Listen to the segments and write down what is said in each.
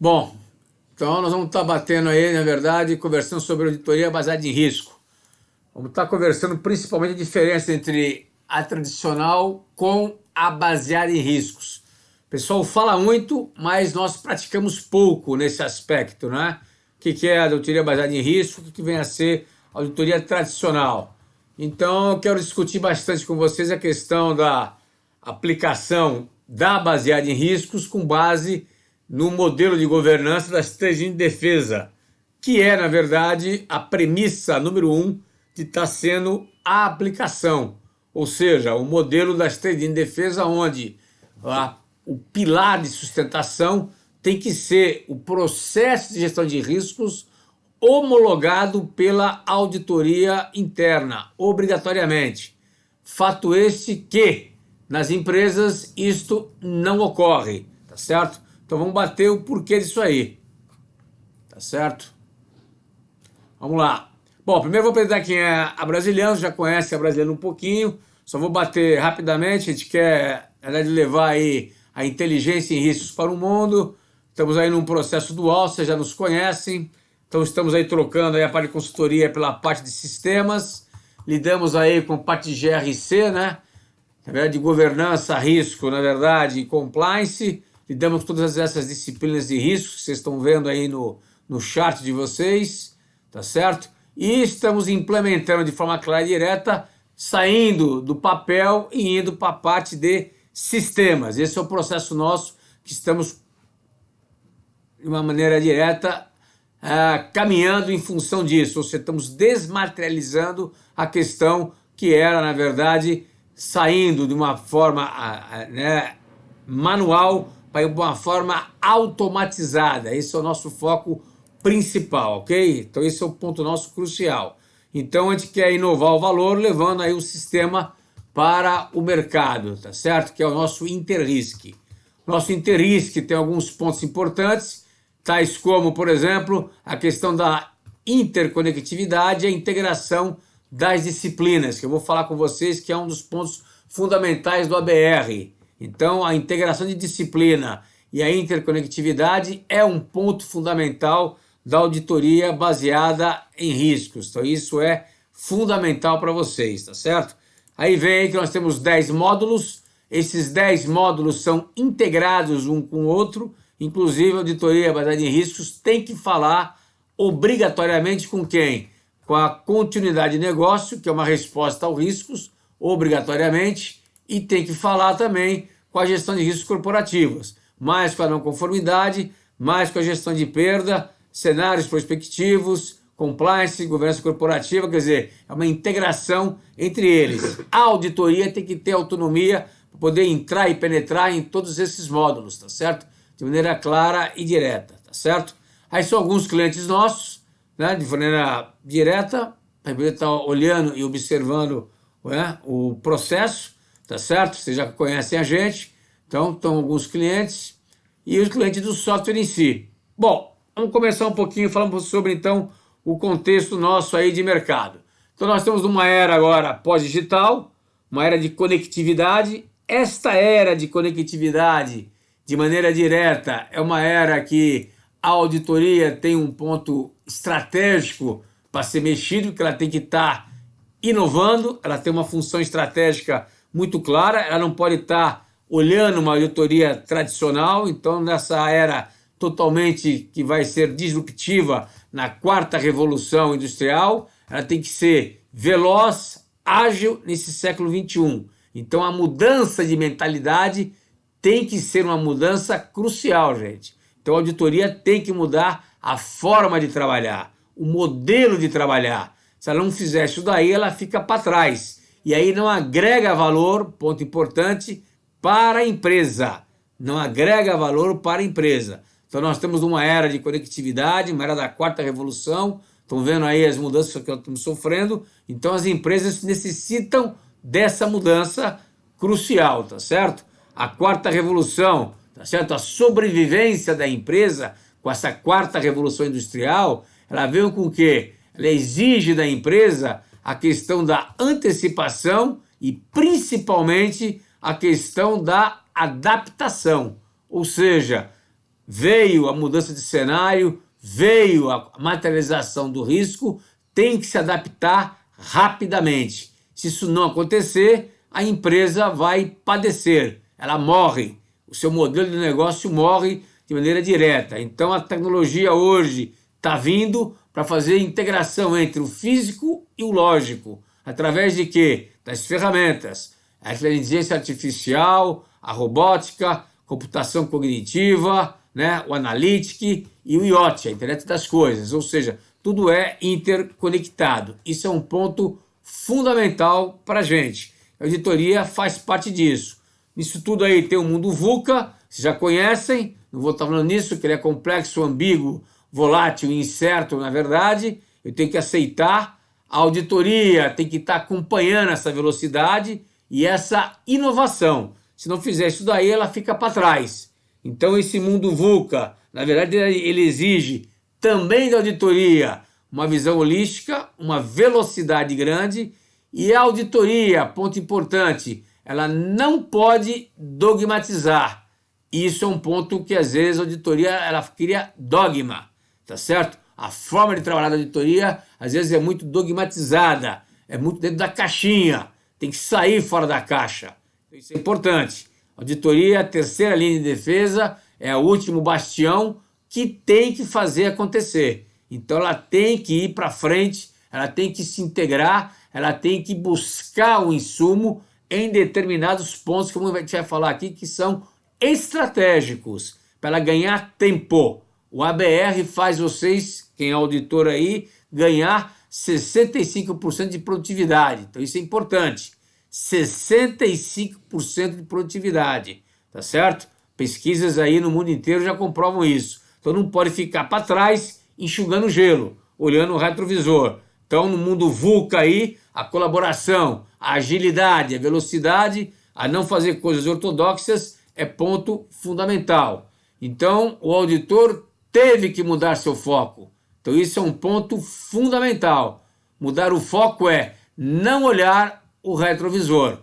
Bom, então nós vamos estar batendo aí, na verdade, conversando sobre auditoria baseada em risco. Vamos estar conversando principalmente a diferença entre a tradicional com a baseada em riscos. O pessoal fala muito, mas nós praticamos pouco nesse aspecto, né? O que é a auditoria baseada em risco, o que vem a ser a auditoria tradicional. Então, eu quero discutir bastante com vocês a questão da aplicação da baseada em riscos com base no modelo de governança das três linhas de defesa, que é, na verdade, a premissa número um de estar sendo a aplicação, ou seja, o modelo das três linhas de defesa, onde o pilar de sustentação tem que ser o processo de gestão de riscos homologado pela auditoria interna, obrigatoriamente. Fato este que, nas empresas, isto não ocorre, tá certo? Então vamos bater o porquê disso aí, tá certo? Vamos lá. Bom, primeiro vou apresentar quem é a Brasiliano, já conhece a Brasiliano um pouquinho, só vou bater rapidamente, a gente quer, na verdade, levar aí a inteligência em riscos para o mundo, estamos aí num processo dual, vocês já nos conhecem, então estamos aí trocando aí a parte de consultoria pela parte de sistemas, lidamos aí com parte de GRC, né? Na verdade, de governança, risco, na verdade, e compliance, lidamos com todas essas disciplinas de risco que vocês estão vendo aí no chart de vocês, tá certo? E estamos implementando de forma clara e direta, saindo do papel e indo para a parte de sistemas. Esse é o processo nosso que estamos, de uma maneira direta, caminhando em função disso. Ou seja, estamos desmaterializando a questão que era, na verdade, saindo de uma forma manual para uma forma automatizada. Esse é o nosso foco principal, ok? Então esse é o ponto nosso crucial. Então a gente quer inovar o valor levando aí o sistema para o mercado, tá certo? Que é o nosso Interrisk. Nosso Interrisk tem alguns pontos importantes, tais como, por exemplo, a questão da interconectividade e a integração das disciplinas, que eu vou falar com vocês que é um dos pontos fundamentais do ABR. Então, a integração de disciplina e a interconectividade é um ponto fundamental da auditoria baseada em riscos. Então, isso é fundamental para vocês, tá certo? Aí vem aí que nós temos 10 módulos, esses 10 módulos são integrados um com o outro, inclusive a auditoria baseada em riscos tem que falar obrigatoriamente com quem? Com a continuidade de negócio, que é uma resposta aos riscos, obrigatoriamente, e tem que falar também com a gestão de riscos corporativos, mais com a não conformidade, mais com a gestão de perda, cenários prospectivos, compliance, governança corporativa, quer dizer, é uma integração entre eles. A auditoria tem que ter autonomia para poder entrar e penetrar em todos esses módulos, tá certo? De maneira clara e direta, tá certo? Aí são alguns clientes nossos, né, de maneira direta, para poder estar olhando e observando, né, o processo, tá certo? Vocês já conhecem a gente, então estão alguns clientes e os clientes do software em si. Bom, vamos começar um pouquinho falando sobre então o contexto nosso aí de mercado. Então nós estamos numa era agora pós-digital, uma era de conectividade. Esta era de conectividade, de maneira direta, é uma era que a auditoria tem um ponto estratégico para ser mexido, que ela tem que estar inovando, ela tem uma função estratégica muito clara, ela não pode estar olhando uma auditoria tradicional, então nessa era totalmente que vai ser disruptiva na quarta revolução industrial, ela tem que ser veloz, ágil nesse século XXI. Então a mudança de mentalidade tem que ser uma mudança crucial, gente. Então a auditoria tem que mudar a forma de trabalhar, o modelo de trabalhar. Se ela não fizer isso daí, ela fica para trás. E aí não agrega valor, ponto importante, para a empresa. Não agrega valor para a empresa. Então nós temos uma era de conectividade, uma era da quarta revolução, estão vendo aí as mudanças que nós estamos sofrendo, então as empresas necessitam dessa mudança crucial, tá certo? A quarta revolução, tá certo? A sobrevivência da empresa com essa quarta revolução industrial, ela veio com o quê? Ela exige da empresa a questão da antecipação e principalmente a questão da adaptação, ou seja, veio a mudança de cenário, veio a materialização do risco, tem que se adaptar rapidamente. Se isso não acontecer, a empresa vai padecer, ela morre, o seu modelo de negócio morre de maneira direta. Então a tecnologia hoje está vindo para fazer integração entre o físico e o lógico. Através de quê? Das ferramentas. A inteligência artificial, a robótica, computação cognitiva, né, o analytic e o IoT, a internet das coisas. Ou seja, tudo é interconectado. Isso é um ponto fundamental para a gente. A auditoria faz parte disso. Nisso tudo aí tem o mundo VUCA, vocês já conhecem, não vou estar falando nisso, que ele é complexo, ambíguo, volátil e incerto, na verdade. Eu tenho que aceitar. A auditoria tem que estar acompanhando essa velocidade e essa inovação. Se não fizer isso daí, ela fica para trás. Então esse mundo VUCA, na verdade, ele exige também da auditoria uma visão holística, uma velocidade grande, e a auditoria, ponto importante, ela não pode dogmatizar. Isso é um ponto que às vezes a auditoria ela cria dogma, tá certo? A forma de trabalhar da auditoria às vezes é muito dogmatizada, é muito dentro da caixinha, tem que sair fora da caixa. Isso é importante. Auditoria, a terceira linha de defesa, é o último bastião que tem que fazer acontecer. Então ela tem que ir para frente, ela tem que se integrar, ela tem que buscar o insumo em determinados pontos, como a gente vai falar aqui, que são estratégicos, para ela ganhar tempo. O ABR faz vocês, quem é auditor aí, ganhar 65% de produtividade. Então isso é importante. 65% de produtividade, tá certo? Pesquisas aí no mundo inteiro já comprovam isso. Então não pode ficar para trás enxugando gelo, olhando o retrovisor. Então no mundo VUCA aí, a colaboração, a agilidade, a velocidade, a não fazer coisas ortodoxas é ponto fundamental. Então o auditor teve que mudar seu foco. Então isso é um ponto fundamental. Mudar o foco é não olhar o retrovisor.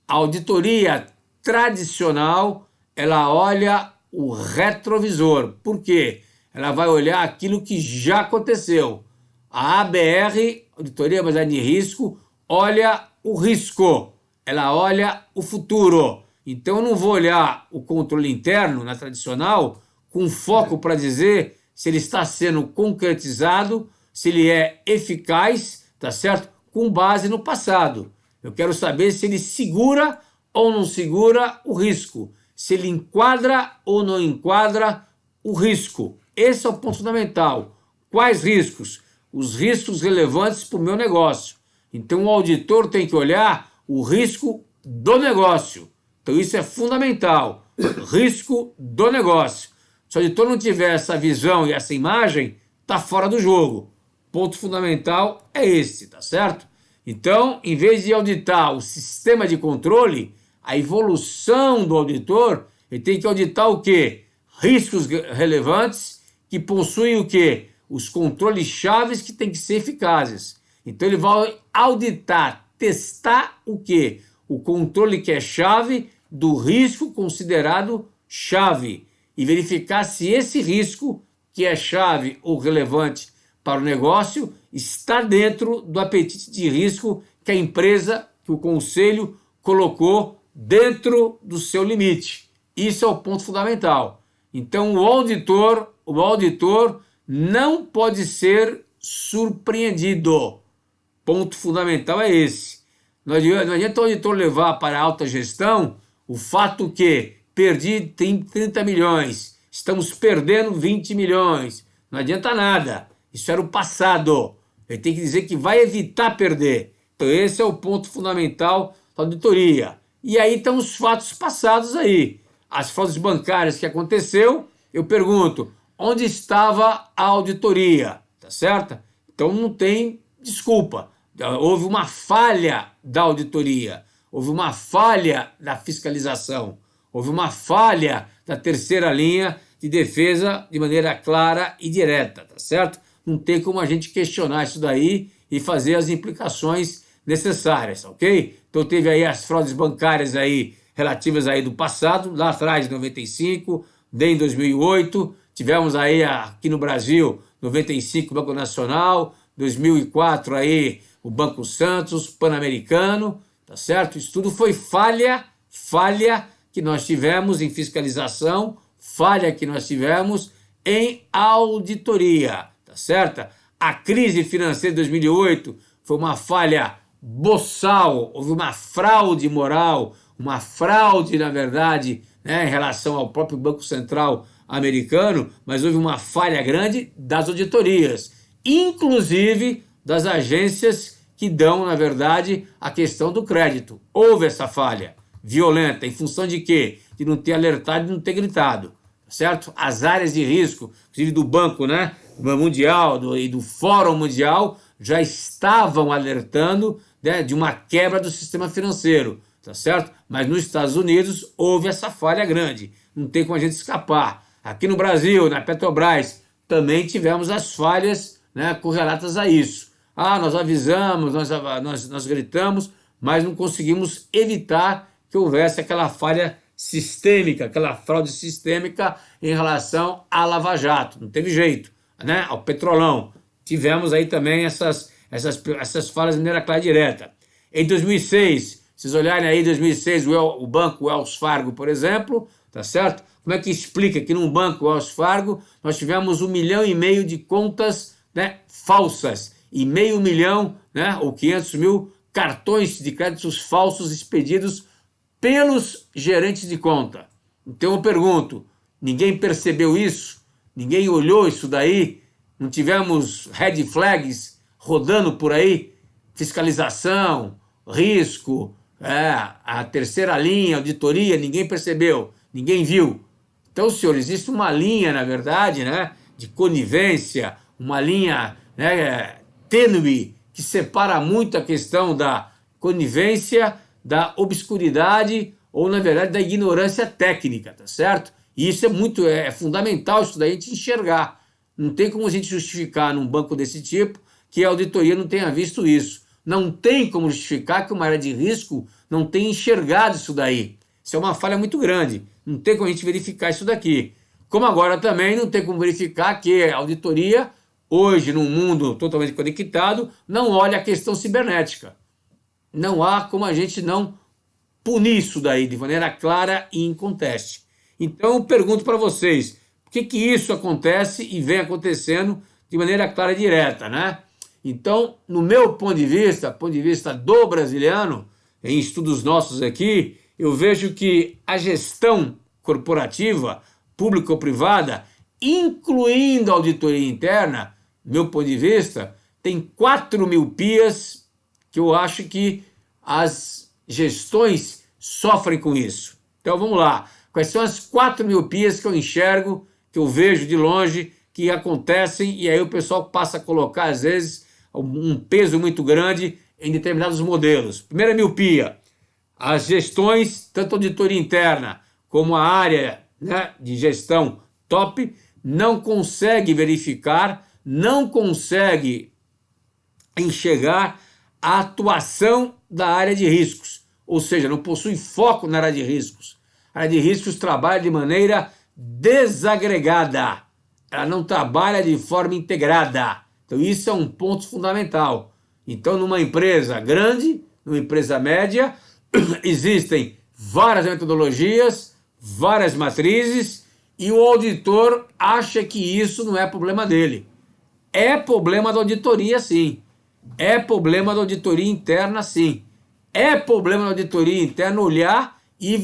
A auditoria tradicional, ela olha o retrovisor. Por quê? Ela vai olhar aquilo que já aconteceu. A ABR, Auditoria Baseada em Risco, olha o risco. Ela olha o futuro. Então eu não vou olhar o controle interno na tradicional com foco para dizer se ele está sendo concretizado, se ele é eficaz, tá certo? Com base no passado. Eu quero saber se ele segura ou não segura o risco, se ele enquadra ou não enquadra o risco. Esse é o ponto fundamental. Quais riscos? Os riscos relevantes para o meu negócio. Então o auditor tem que olhar o risco do negócio. Então isso é fundamental. Risco do negócio. Se o auditor não tiver essa visão e essa imagem, está fora do jogo. Ponto fundamental é esse, tá certo? Então, em vez de auditar o sistema de controle, a evolução do auditor, ele tem que auditar o quê? Riscos relevantes que possuem o quê? Os controles chaves que têm que ser eficazes. Então ele vai auditar, testar o quê? O controle que é chave do risco considerado chave e verificar se esse risco, que é chave ou relevante para o negócio, está dentro do apetite de risco que a empresa, que o conselho colocou dentro do seu limite. Isso é o ponto fundamental. Então o auditor não pode ser surpreendido. Ponto fundamental é esse. Não adianta o auditor levar para a alta gestão o fato que perdi 30 milhões, estamos perdendo 20 milhões. Não adianta nada. Isso era o passado. Ele tem que dizer que vai evitar perder. Então esse é o ponto fundamental da auditoria. E aí estão os fatos passados aí. As fraudes bancárias que aconteceu, eu pergunto, onde estava a auditoria? Tá certo? Então não tem desculpa. Houve uma falha da auditoria. Houve uma falha da fiscalização. Houve uma falha da terceira linha de defesa de maneira clara e direta, tá certo? Não tem como a gente questionar isso daí e fazer as implicações necessárias, ok? Então teve aí as fraudes bancárias aí relativas aí do passado, lá atrás de 95, em 2008, tivemos aí aqui no Brasil, 95, o Banco Nacional, 2004 aí o Banco Santos, Pan-Americano, tá certo? Isso tudo foi falha que nós tivemos em fiscalização, falha que nós tivemos em auditoria, tá certo? A crise financeira de 2008 foi uma falha boçal, houve uma fraude moral, uma fraude, na verdade, né, em relação ao próprio Banco Central americano, mas houve uma falha grande das auditorias, inclusive das agências que dão, na verdade, a questão do crédito. Houve essa falha violenta, em função de quê? De não ter alertado e não ter gritado, certo? As áreas de risco, inclusive do Banco, né, Mundial e do Fórum Mundial, já estavam alertando, né, de uma quebra do sistema financeiro, tá certo? Mas nos Estados Unidos houve essa falha grande, não tem como a gente escapar. Aqui no Brasil, na Petrobras, também tivemos as falhas, né, correlatas a isso. Nós avisamos, nós gritamos, mas não conseguimos evitar que houvesse aquela falha sistêmica, aquela fraude sistêmica em relação à Lava Jato. Não teve jeito, né? Ao Petrolão. Tivemos aí também essas falhas de maneira clara e direta. Em 2006, vocês olharem aí, em 2006, o banco Wells Fargo, por exemplo, tá certo? Como é que explica que num banco Wells Fargo nós tivemos 1,5 milhão de contas, né, falsas e 500 mil, né, ou 500 mil cartões de créditos falsos expedidos pelos gerentes de conta? Então eu pergunto, ninguém percebeu isso? Ninguém olhou isso daí? Não tivemos red flags rodando por aí? Fiscalização, risco, a terceira linha, auditoria, ninguém percebeu, ninguém viu. Então, senhor, existe uma linha, na verdade, né, de conivência, uma linha, né, tênue, que separa muito a questão da conivência, da obscuridade ou, na verdade, da ignorância técnica, tá certo? E isso é fundamental isso daí a gente enxergar. Não tem como a gente justificar num banco desse tipo que a auditoria não tenha visto isso. Não tem como justificar que uma área de risco não tenha enxergado isso daí. Isso é uma falha muito grande. Não tem como a gente verificar isso daqui. Como agora também não tem como verificar que a auditoria, hoje, num mundo totalmente conectado, não olha a questão cibernética. Não há como a gente não punir isso daí de maneira clara e inconteste. Então eu pergunto para vocês, por que isso acontece e vem acontecendo de maneira clara e direta, né? Então, no meu ponto de vista do brasiliano, em estudos nossos aqui, eu vejo que a gestão corporativa, pública ou privada, incluindo a auditoria interna, meu ponto de vista, tem 4 miopias que eu acho que as gestões sofrem com isso. Então vamos lá, quais são as 4 miopias que eu enxergo, que eu vejo de longe, que acontecem, e aí o pessoal passa a colocar, às vezes, um peso muito grande em determinados modelos. Primeira miopia, as gestões, tanto a auditoria interna como a área, né, de gestão top, não consegue verificar, não consegue enxergar a atuação da área de riscos, ou seja, não possui foco na área de riscos. A área de riscos trabalha de maneira desagregada, ela não trabalha de forma integrada. Então isso é um ponto fundamental. Então numa empresa grande, numa empresa média, existem várias metodologias, várias matrizes, e o auditor acha que isso não é problema dele. É problema da auditoria, sim. É problema da auditoria interna, sim. É problema da auditoria interna olhar e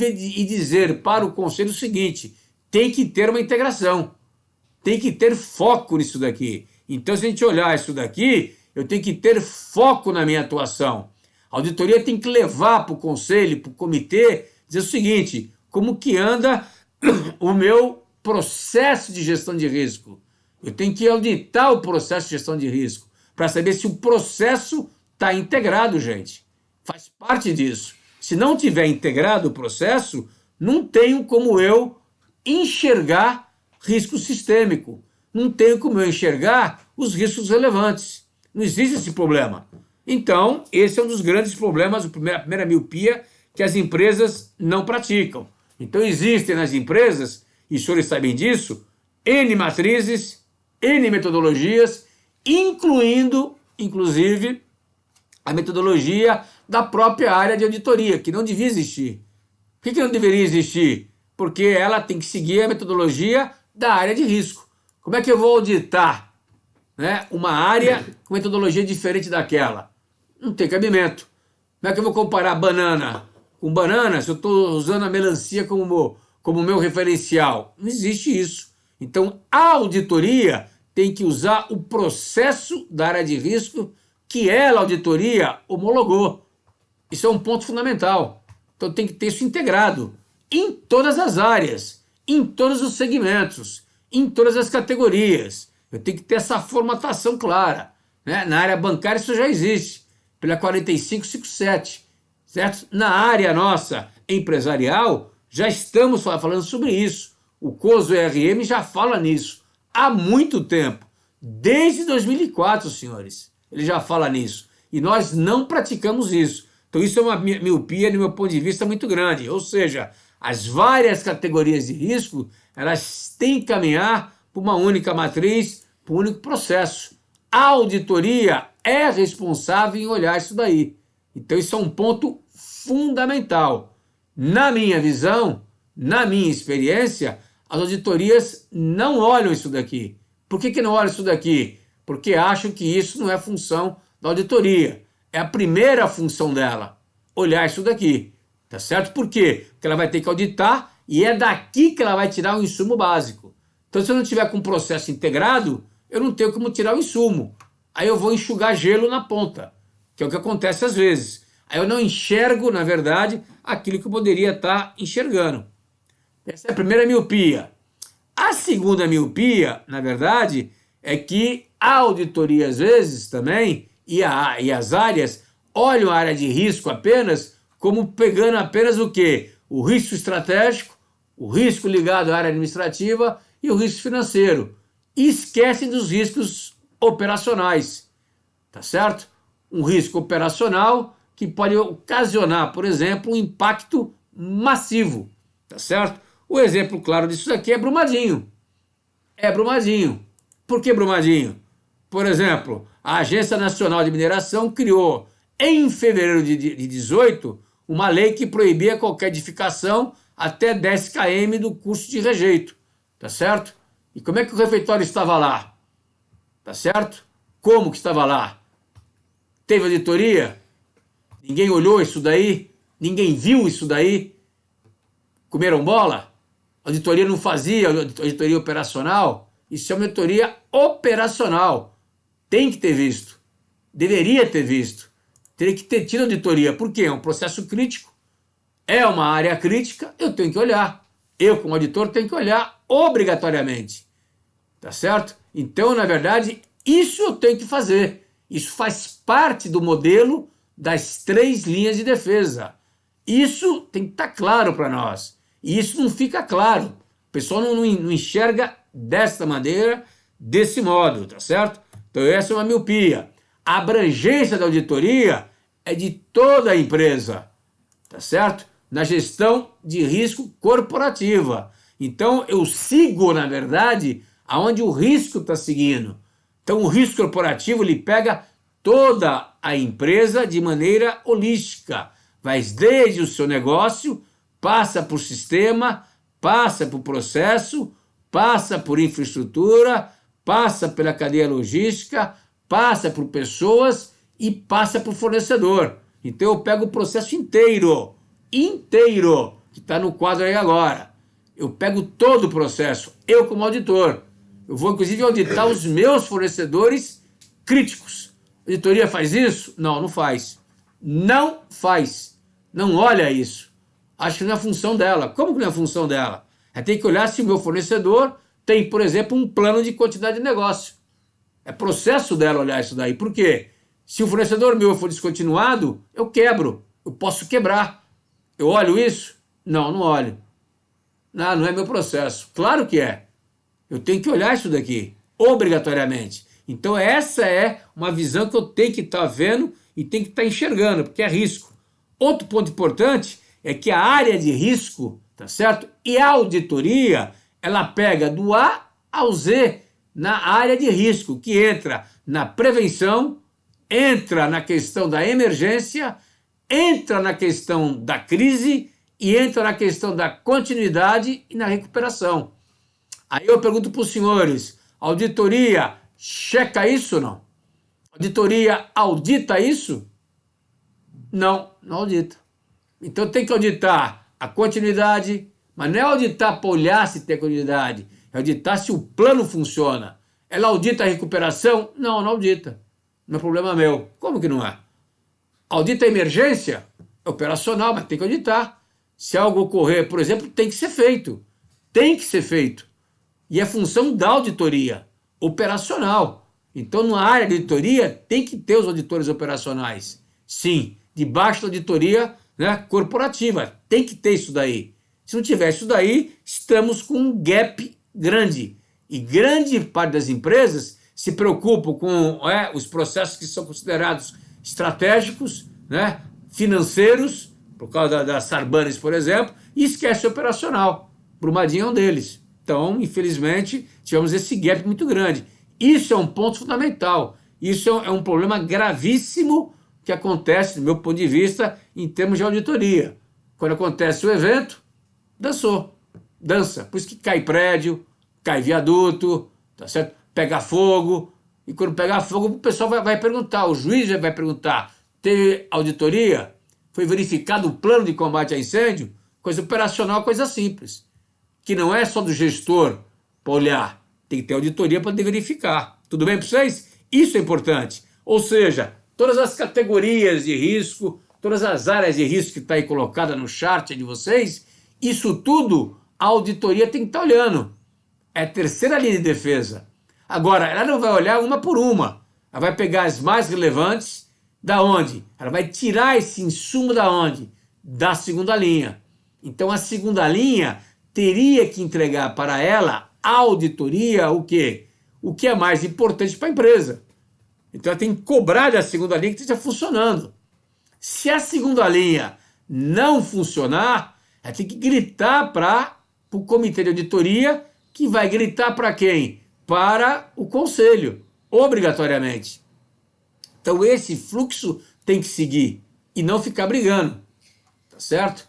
dizer para o conselho o seguinte: tem que ter uma integração, tem que ter foco nisso daqui. Então, se a gente olhar isso daqui, eu tenho que ter foco na minha atuação. A auditoria tem que levar para o conselho, para o comitê, dizer o seguinte: como que anda o meu processo de gestão de risco? Eu tenho que auditar o processo de gestão de risco para saber se o processo está integrado, gente. Faz parte disso. Se não tiver integrado o processo, não tenho como eu enxergar risco sistêmico. Não tenho como eu enxergar os riscos relevantes. Não existe esse problema. Então, esse é um dos grandes problemas, a primeira miopia que as empresas não praticam. Então, existem nas empresas e os senhores sabem disso, N matrizes, N metodologias, inclusive, a metodologia da própria área de auditoria, que não devia existir. Por que não deveria existir? Porque ela tem que seguir a metodologia da área de risco. Como é que eu vou auditar, né, uma área com metodologia diferente daquela? Não tem cabimento. Como é que eu vou comparar banana com banana se eu estou usando a melancia como meu referencial? Não existe isso. Então, a auditoria tem que usar o processo da área de risco que ela, a auditoria, homologou. Isso é um ponto fundamental. Então, tem que ter isso integrado em todas as áreas, em todos os segmentos, em todas as categorias. Eu tenho que ter essa formatação clara, né? Na área bancária isso já existe, pela 4557, certo? Na área nossa empresarial, já estamos falando sobre isso. O COSO ERM já fala nisso há muito tempo, desde 2004, senhores. Ele já fala nisso. E nós não praticamos isso. Então isso é uma miopia, do meu ponto de vista, muito grande. Ou seja, as várias categorias de risco, elas têm que caminhar para uma única matriz, para um único processo. A auditoria é responsável em olhar isso daí. Então isso é um ponto fundamental. Na minha visão, na minha experiência, as auditorias não olham isso daqui. Por que não olham isso daqui? Porque acham que isso não é função da auditoria. É a primeira função dela, olhar isso daqui. Tá certo? Por quê? Porque ela vai ter que auditar e é daqui que ela vai tirar o insumo básico. Então, se eu não tiver com um processo integrado, eu não tenho como tirar o insumo. Aí eu vou enxugar gelo na ponta, que é o que acontece às vezes. Aí eu não enxergo, na verdade, aquilo que eu poderia estar enxergando. Essa é a primeira miopia. A segunda miopia, na verdade, é que a auditoria, às vezes, também, e as áreas, olham a área de risco apenas como pegando apenas o quê? O risco estratégico, o risco ligado à área administrativa e o risco financeiro. E esquecem dos riscos operacionais, tá certo? Um risco operacional que pode ocasionar, por exemplo, um impacto massivo, tá certo? O exemplo claro disso aqui é Brumadinho. É Brumadinho. Por que Brumadinho? Por exemplo, a Agência Nacional de Mineração criou, em fevereiro de 2018, uma lei que proibia qualquer edificação até 10 km do curso de rejeito, tá certo? E como é que o refeitório estava lá? Tá certo? Como que estava lá? Teve auditoria? Ninguém olhou isso daí? Ninguém viu isso daí? Comeram bola? A auditoria não fazia auditoria operacional? Isso é uma auditoria operacional. Tem que ter visto. Deveria ter visto. Teria que ter tido auditoria. Por quê? É um processo crítico. É uma área crítica, eu tenho que olhar. Eu, como auditor, tenho que olhar obrigatoriamente. Tá certo? Então, na verdade, isso eu tenho que fazer. Isso faz parte do modelo das 3 linhas de defesa. Isso tem que estar claro para nós. E isso não fica claro. O pessoal não enxerga desta maneira, desse modo, tá certo? Então essa é uma miopia. A abrangência da auditoria é de toda a empresa, tá certo? Na gestão de risco corporativa. Então eu sigo, na verdade, aonde o risco está seguindo. Então o risco corporativo ele pega toda a empresa de maneira holística. Vai desde o seu negócio, passa por sistema, passa por processo, passa por infraestrutura, passa pela cadeia logística, passa por pessoas e passa por fornecedor. Então eu pego o processo inteiro, que está no quadro aí agora. Eu pego todo o processo, eu como auditor. Eu vou inclusive auditar os meus fornecedores críticos. A auditoria faz isso? Não, não faz. Não faz. Não olha isso. Acho que não é função dela. Como que não é função dela? É ter que olhar se o meu fornecedor tem, por exemplo, um plano de continuidade de negócio. É processo dela olhar isso daí. Por quê? Se o fornecedor meu for descontinuado, eu quebro. Eu posso quebrar. Eu olho isso? Não, não olho. Não, não é meu processo. Claro que é. Eu tenho que olhar isso daqui, obrigatoriamente. Então essa é uma visão que eu tenho que estar vendo e tenho que estar enxergando, porque é risco. Outro ponto importante é que a área de risco, tá certo? E a auditoria, ela pega do A ao Z na área de risco, que entra na prevenção, entra na questão da emergência, entra na questão da crise e entra na questão da continuidade e na recuperação. Aí eu pergunto para os senhores, a auditoria checa isso ou não? A auditoria audita isso? Não, não audita. Então tem que auditar a continuidade, mas não é auditar para olhar se tem continuidade, é auditar se o plano funciona. Ela audita a recuperação? Não, não audita. Não é problema meu. Como que não é? Audita a emergência? É operacional, mas tem que auditar. Se algo ocorrer, por exemplo, tem que ser feito. Tem que ser feito. E é função da auditoria operacional. Então, na área de auditoria, tem que ter os auditores operacionais. Sim, debaixo da auditoria, né, corporativa. Tem que ter isso daí. Se não tiver isso daí, estamos com um gap grande. E grande parte das empresas se preocupam com os processos que são considerados estratégicos, né, financeiros, por causa da Sarbanes, por exemplo, e esquece o operacional. Brumadinho é um deles. Então, infelizmente, tivemos esse gap muito grande. Isso é um ponto fundamental. Isso é um problema gravíssimo que acontece, do meu ponto de vista, em termos de auditoria. Quando acontece o evento, dança. Por isso que cai prédio, cai viaduto, tá certo? Pega fogo. E quando pegar fogo, o pessoal vai perguntar, o juiz vai perguntar, teve auditoria? Foi verificado o plano de combate a incêndio? Coisa operacional, coisa simples. Que não é só do gestor para olhar, tem que ter auditoria para verificar. Tudo bem para vocês? Isso é importante. Ou seja, todas as categorias de risco, todas as áreas de risco que está aí colocada no chart de vocês, isso tudo a auditoria tem que estar olhando. É a terceira linha de defesa. Agora, ela não vai olhar uma por uma. Ela vai pegar as mais relevantes. Da onde? Ela vai tirar esse insumo da onde? Da segunda linha. Então, a segunda linha teria que entregar para ela, a auditoria, o quê? O que é mais importante para a empresa. Então, ela tem que cobrar da segunda linha que esteja funcionando. Se a segunda linha não funcionar, ela tem que gritar para o comitê de auditoria, que vai gritar para quem? Para o conselho, obrigatoriamente. Então esse fluxo tem que seguir e não ficar brigando, tá certo?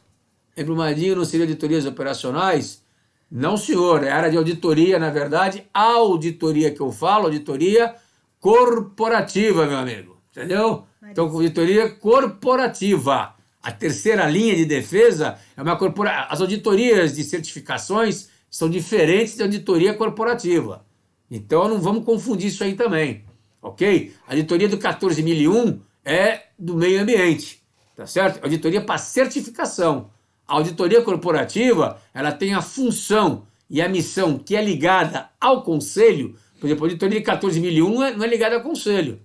Em Brumadinho não seria auditorias operacionais? Não, senhor, é área de auditoria, na verdade, a auditoria que eu falo, auditoria corporativa, meu amigo, entendeu? Então, auditoria corporativa. A terceira linha de defesa é uma corporativa. As auditorias de certificações são diferentes da auditoria corporativa. Então, não vamos confundir isso aí também, ok? A auditoria do 14.001 é do meio ambiente, tá certo? Auditoria para certificação. A auditoria corporativa, ela tem a função e a missão que é ligada ao conselho. Por exemplo, a auditoria de 14.001 não é ligada ao conselho.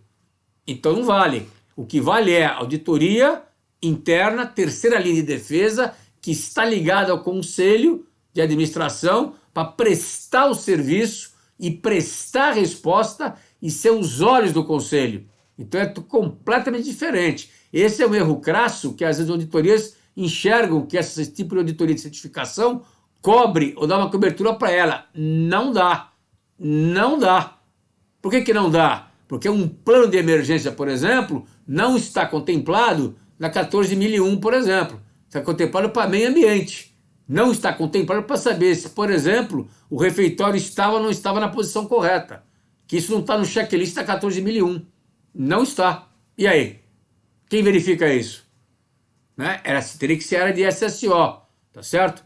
Então, não vale. O que vale é a auditoria interna, terceira linha de defesa, que está ligada ao conselho de administração para prestar o serviço e prestar a resposta e ser os olhos do conselho. Então é completamente diferente. Esse é um erro crasso que às vezes as auditorias enxergam que esse tipo de auditoria de certificação cobre ou dá uma cobertura para ela. Não dá. Não dá. Por que não dá? Porque um plano de emergência, por exemplo, não está contemplado na 14.001, por exemplo. Está contemplado para meio ambiente. Não está contemplado para saber se, por exemplo, o refeitório estava ou não estava na posição correta. Que isso não está no checklist da 14.001. Não está. E aí? Quem verifica isso? Né? Teria que ser área de SSO, tá certo?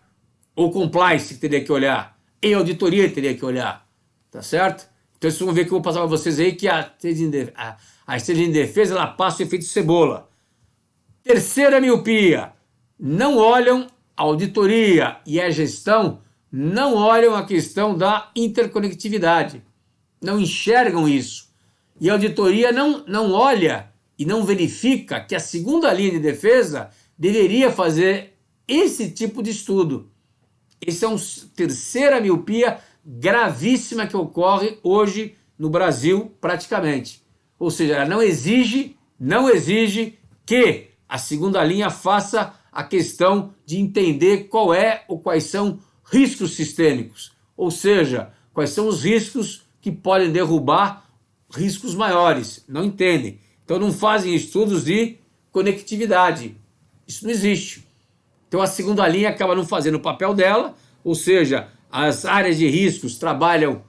Ou compliance teria que olhar. E auditoria teria que olhar, tá certo? Então vocês vão ver que eu vou passar para vocês aí que a estratégia de defesa ela passa o efeito cebola. Terceira miopia. Não olham a auditoria e a gestão, não olham a questão da interconectividade. Não enxergam isso. E a auditoria não olha e não verifica que a segunda linha de defesa deveria fazer esse tipo de estudo. Esse é uma terceira miopia gravíssima que ocorre hoje no Brasil praticamente. Ou seja, ela não exige que a segunda linha faça a questão de entender qual é ou quais são riscos sistêmicos. Ou seja, quais são os riscos que podem derrubar riscos maiores. Não entendem. Então não fazem estudos de conectividade. Isso não existe. Então a segunda linha acaba não fazendo o papel dela, ou seja, as áreas de riscos trabalham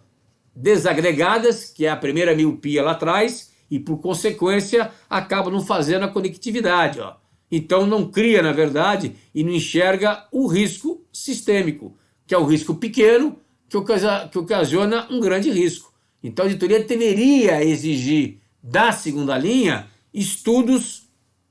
desagregadas, que é a primeira miopia lá atrás, e por consequência acaba não fazendo a conectividade. Ó. Então não cria, na verdade, e não enxerga o risco sistêmico, que é um risco pequeno que ocasiona um grande risco. Então a auditoria deveria exigir da segunda linha estudos,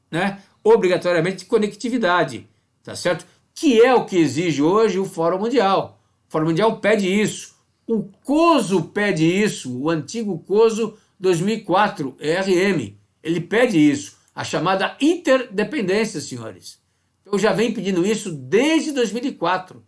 né, obrigatoriamente de conectividade, tá certo? Que é o que exige hoje o Fórum Mundial. O Fórum Mundial pede isso. O COSO pede isso, o antigo COSO 2004, ERM. Ele pede isso, a chamada interdependência, senhores. Eu já venho pedindo isso desde 2004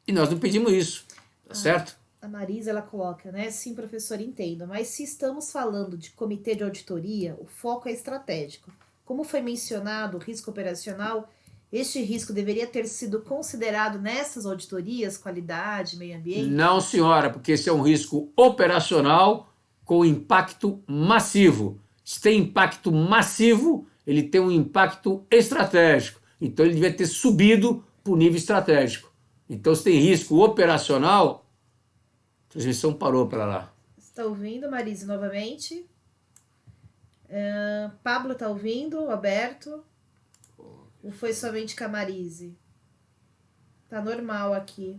e nós não pedimos isso, tá certo? A Marisa, ela coloca, né? Sim, professor, entendo, mas se estamos falando de comitê de auditoria, o foco é estratégico. Como foi mencionado, o risco operacional, este risco deveria ter sido considerado nessas auditorias, qualidade, meio ambiente? Não, senhora, porque esse é um risco operacional com impacto massivo. Se tem impacto massivo, ele tem um impacto estratégico. Então ele devia ter subido para o nível estratégico. Então se tem risco operacional, a transmissão parou para lá. Está ouvindo, Marise, novamente? Pablo está ouvindo, Alberto? Ou foi somente com a Marise? Tá normal aqui.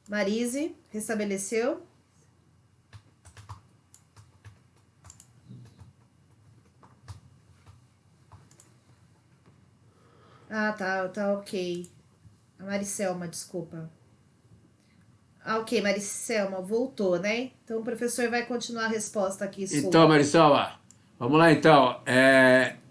Marise, restabeleceu? Ah, tá ok. A Maricelma, desculpa. Ah, ok, Maricelma, voltou, né? Então o professor vai continuar a resposta aqui sua. Então, Maricelma, vamos lá então.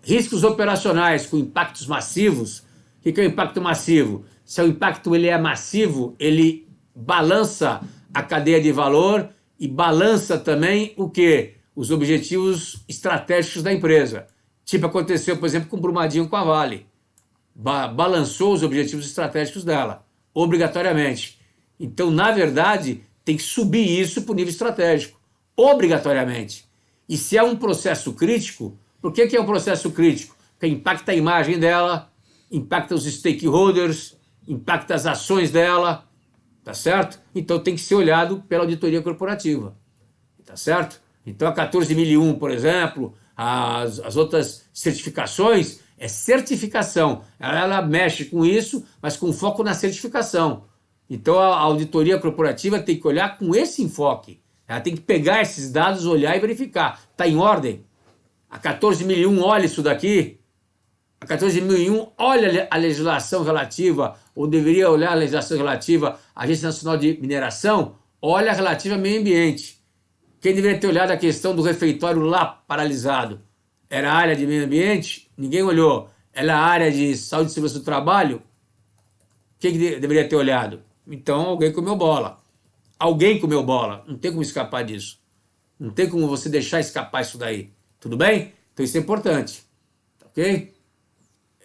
Riscos operacionais com impactos massivos. O que é o impacto massivo? Se o impacto ele é massivo, ele balança a cadeia de valor e balança também o quê? Os objetivos estratégicos da empresa. Tipo aconteceu, por exemplo, com o Brumadinho com a Vale. Balançou os objetivos estratégicos dela, obrigatoriamente. Então, na verdade, tem que subir isso para o nível estratégico, obrigatoriamente. E se é um processo crítico, por que é um processo crítico? Porque impacta a imagem dela, impacta os stakeholders, impacta as ações dela, tá certo? Então tem que ser olhado pela auditoria corporativa, tá certo? Então a 14001, por exemplo, as outras certificações, é certificação. Ela mexe com isso, mas com foco na certificação. Então a auditoria corporativa tem que olhar com esse enfoque. Ela tem que pegar esses dados, olhar e verificar. Está em ordem? A 14001 olha isso daqui? A 14001 olha a legislação relativa, ou deveria olhar a legislação relativa à Agência Nacional de Mineração? Olha a relativa ao meio ambiente. Quem deveria ter olhado a questão do refeitório lá paralisado? Era a área de meio ambiente? Ninguém olhou. Era a área de saúde e segurança do trabalho? Quem deveria ter olhado? Então alguém comeu bola. Alguém comeu bola. Não tem como escapar disso. Não tem como você deixar escapar isso daí. Tudo bem? Então isso é importante. Ok?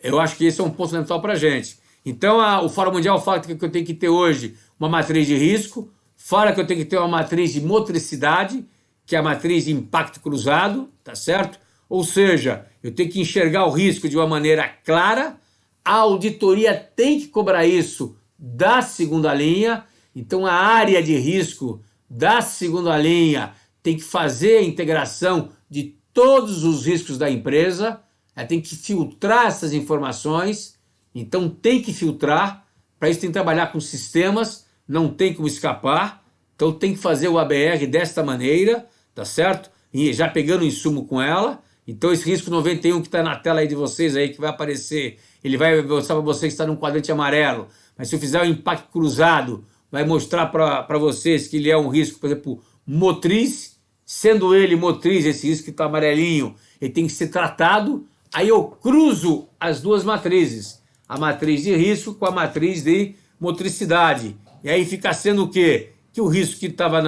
Eu acho que esse é um ponto fundamental para a gente. Então o Fórum Mundial fala que eu tenho que ter hoje uma matriz de risco, fala que eu tenho que ter uma matriz de motricidade, que é a matriz de impacto cruzado, tá certo? Ou seja, eu tenho que enxergar o risco de uma maneira clara, a auditoria tem que cobrar isso da segunda linha, então a área de risco da segunda linha tem que fazer a integração de todos os riscos da empresa, ela tem que filtrar essas informações, então tem que filtrar, para isso tem que trabalhar com sistemas, não tem como escapar, então tem que fazer o ABR desta maneira, tá certo? E já pegando o insumo com ela, então esse risco 91 que está na tela aí de vocês aí, que vai aparecer, ele vai mostrar para você que está num quadrante amarelo, mas se eu fizer o impacto cruzado, vai mostrar para vocês que ele é um risco, por exemplo, motriz, sendo ele motriz, esse risco que está amarelinho, ele tem que ser tratado, aí eu cruzo as duas matrizes, a matriz de risco com a matriz de motricidade, e aí fica sendo o quê? Que o risco que estava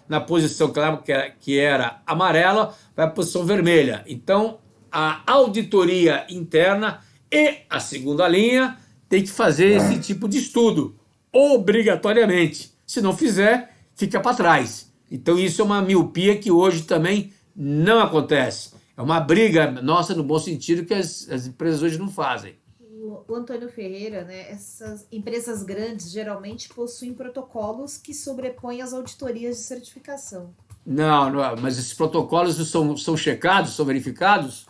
na posição que era amarela vai para a posição vermelha. Então, a auditoria interna e a segunda linha tem que fazer esse tipo de estudo, obrigatoriamente. Se não fizer, fica para trás. Então isso é uma miopia que hoje também não acontece. É uma briga nossa no bom sentido que as empresas hoje não fazem. O Antônio Ferreira, né, essas empresas grandes geralmente possuem protocolos que sobrepõem as auditorias de certificação. Não, mas esses protocolos são checados, são verificados,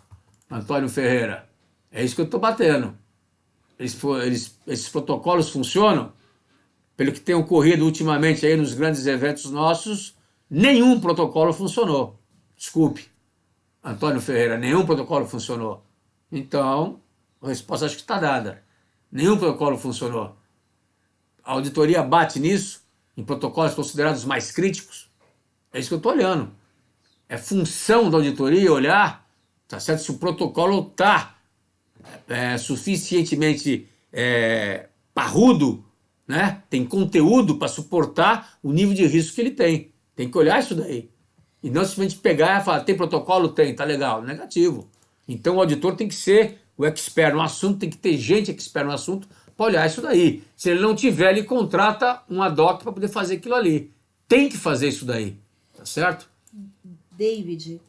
Antônio Ferreira. É isso que eu estou batendo. Esses protocolos funcionam? Pelo que tem ocorrido ultimamente aí nos grandes eventos nossos, nenhum protocolo funcionou. Desculpe, Antônio Ferreira, nenhum protocolo funcionou. Então, a resposta acho que está dada. Nenhum protocolo funcionou. A auditoria bate nisso, em protocolos considerados mais críticos. É isso que eu estou olhando. É função da auditoria olhar, tá certo? Se o protocolo está suficientemente parrudo, né? Tem conteúdo para suportar o nível de risco que ele tem. Tem que olhar isso daí. E não simplesmente pegar e falar, tem protocolo? Tem, tá legal. Negativo. Então o auditor tem que ser o expert no assunto, tem que ter gente expert no assunto para olhar isso daí. Se ele não tiver, ele contrata um ad hoc para poder fazer aquilo ali. Tem que fazer isso daí. Tá certo? David,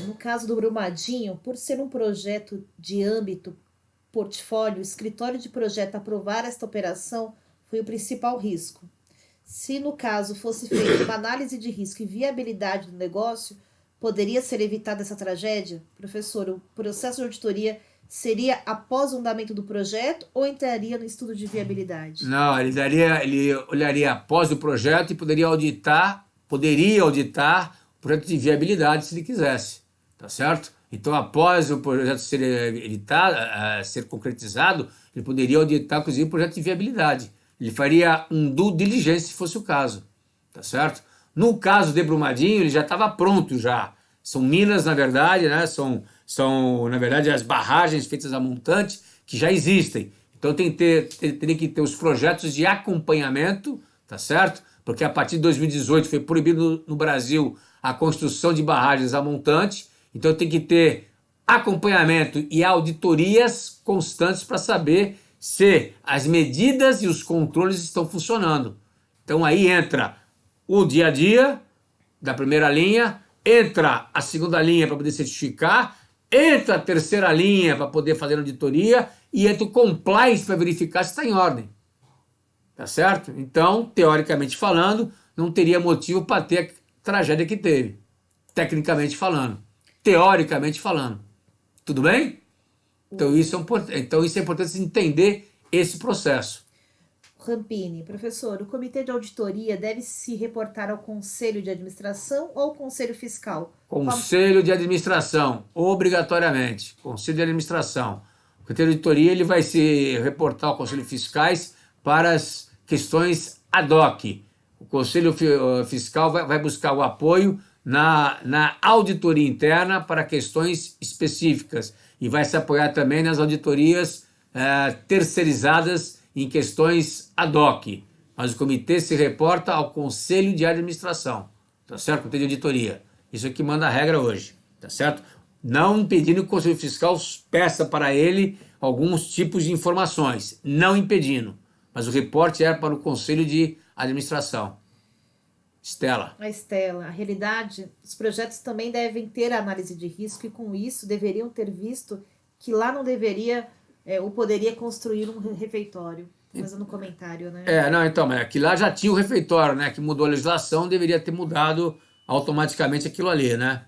no caso do Brumadinho, por ser um projeto de âmbito portfólio, o escritório de projeto aprovar esta operação foi o principal risco. Se no caso fosse feita uma análise de risco e viabilidade do negócio, poderia ser evitada essa tragédia? Professor, o processo de auditoria seria após o andamento do projeto ou entraria no estudo de viabilidade? Não, ele olharia após o projeto e poderia auditar o projeto de viabilidade se ele quisesse, tá certo? Então, após o projeto ser concretizado, ele poderia auditar, inclusive, o projeto de viabilidade. Ele faria um due diligence se fosse o caso, tá certo? No caso de Brumadinho, ele já estava pronto já. São minas, na verdade, né? São, na verdade, as barragens feitas a montante que já existem. Então, teria que ter os projetos de acompanhamento, tá certo? Porque a partir de 2018 foi proibido no Brasil a construção de barragens a montante. Então tem que ter acompanhamento e auditorias constantes para saber se as medidas e os controles estão funcionando. Então aí entra o dia a dia da primeira linha, entra a segunda linha para poder certificar, entra a terceira linha para poder fazer auditoria e entra o compliance para verificar se está em ordem. Tá certo? Então, teoricamente falando, não teria motivo para ter a tragédia que teve. Tecnicamente falando. Teoricamente falando. Tudo bem? Então isso é importante entender esse processo. Rampini, professor, o comitê de auditoria deve se reportar ao conselho de administração ou ao conselho fiscal? Conselho de administração, obrigatoriamente. Conselho de administração. O comitê de auditoria ele vai se reportar ao conselho fiscais para as questões ad hoc. O conselho fiscal vai buscar o apoio na auditoria interna para questões específicas e vai se apoiar também nas auditorias terceirizadas em questões ad hoc. Mas o comitê se reporta ao conselho de administração, tá certo? Comitê de auditoria. Isso é que manda a regra hoje, tá certo? Não impedindo que o conselho fiscal peça para ele alguns tipos de informações, não impedindo. Mas o reporte é para o conselho de administração. Estela. A Estela, a realidade, os projetos também devem ter análise de risco e com isso deveriam ter visto que lá não deveria ou poderia construir um refeitório. Fazendo um comentário, né? Não, então, mas aqui lá já tinha o refeitório, né? Que mudou a legislação, deveria ter mudado automaticamente aquilo ali, né?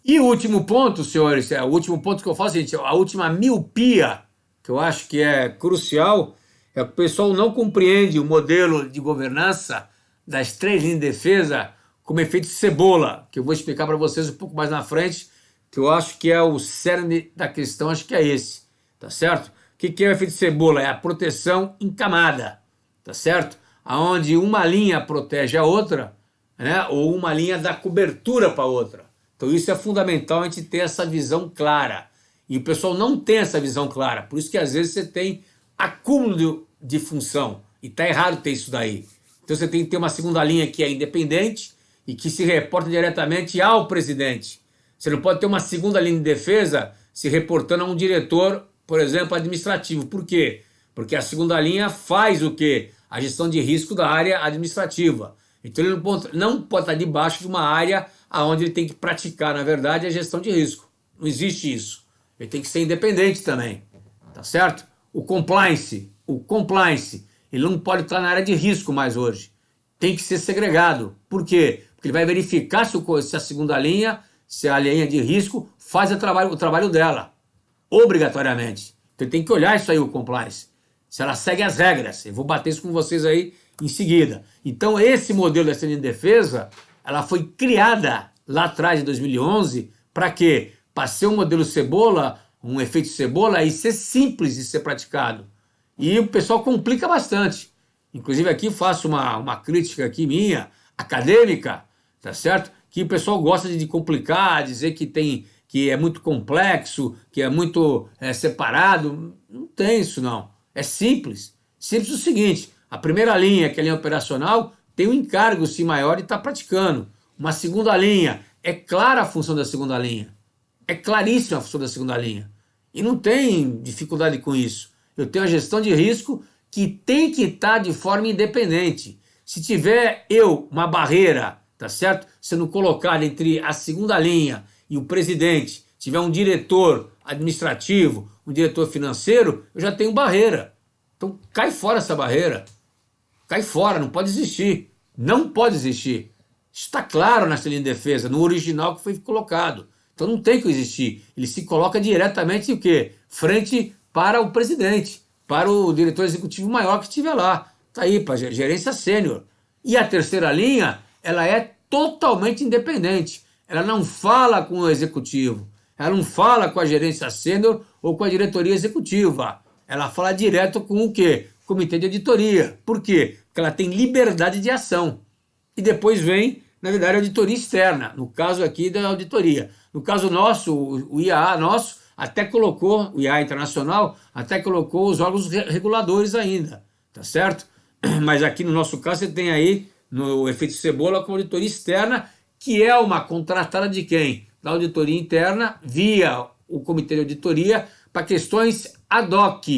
E o último ponto, senhores, o último ponto que eu faço, gente, a última miopia, que eu acho que é crucial, é que o pessoal não compreende o modelo de governança das 3 linhas de defesa como efeito cebola, que eu vou explicar para vocês um pouco mais na frente, que eu acho que é o cerne da questão, acho que é esse, tá certo? O que é o efeito cebola? É a proteção em camada, tá certo? Aonde uma linha protege a outra, né? Ou uma linha dá cobertura para a outra. Então isso é fundamental a gente ter essa visão clara. E o pessoal não tem essa visão clara, por isso que às vezes você tem acúmulo de função, e está errado ter isso daí. Então você tem que ter uma segunda linha que é independente e que se reporta diretamente ao presidente. Você não pode ter uma segunda linha de defesa se reportando a um diretor, por exemplo, administrativo. Por quê? Porque a segunda linha faz o quê? a gestão de risco da área administrativa. Então ele não pode estar debaixo de uma área onde ele tem que praticar, na verdade, a gestão de risco. Não existe isso. Ele tem que ser independente também, tá certo? O compliance, ele não pode estar na área de risco mais hoje. Tem que ser segregado. Por quê? Porque ele vai verificar se a segunda linha, se a linha de risco faz o trabalho dela, obrigatoriamente. Então ele tem que olhar isso aí, o compliance. Se ela segue as regras. Eu vou bater isso com vocês aí em seguida. Então esse modelo dessa linha de defesa, ela foi criada lá atrás, em 2011, para quê? Para ser um modelo cebola, um efeito cebola e ser simples de ser praticado. E o pessoal complica bastante. Inclusive aqui faço uma crítica aqui minha, acadêmica, tá certo? Que o pessoal gosta de complicar, dizer que é muito complexo, que é muito separado. Não tem isso não. É simples. Simples o seguinte, a primeira linha, que é a linha operacional, tem um encargo sim maior de estar praticando. Uma segunda linha, é clara a função da segunda linha. É claríssima a função da segunda linha. E não tem dificuldade com isso. Eu tenho a gestão de risco que tem que estar de forma independente. Se tiver uma barreira, tá certo? Sendo colocada entre a segunda linha e o presidente, tiver um diretor administrativo, um diretor financeiro, eu já tenho barreira. Então cai fora essa barreira. Cai fora, não pode existir. Não pode existir. Isso está claro nessa linha de defesa, no original que foi colocado. Então não tem que existir. Ele se coloca diretamente o quê? Frente para o presidente, para o diretor executivo maior que estiver lá. Está aí, para a gerência sênior. E a terceira linha, ela é totalmente independente. Ela não fala com o executivo. Ela não fala com a gerência sênior ou com a diretoria executiva. Ela fala direto com o quê? Comitê de auditoria. Por quê? Porque ela tem liberdade de ação. E depois vem, na verdade, a auditoria externa. No caso aqui da auditoria. No caso nosso, o IAA nosso, até colocou, o IAA Internacional, até colocou os órgãos reguladores ainda, tá certo? Mas aqui no nosso caso você tem aí, no efeito cebola, com a auditoria externa, que é uma contratada de quem? Da auditoria interna, via o comitê de auditoria, para questões ad hoc.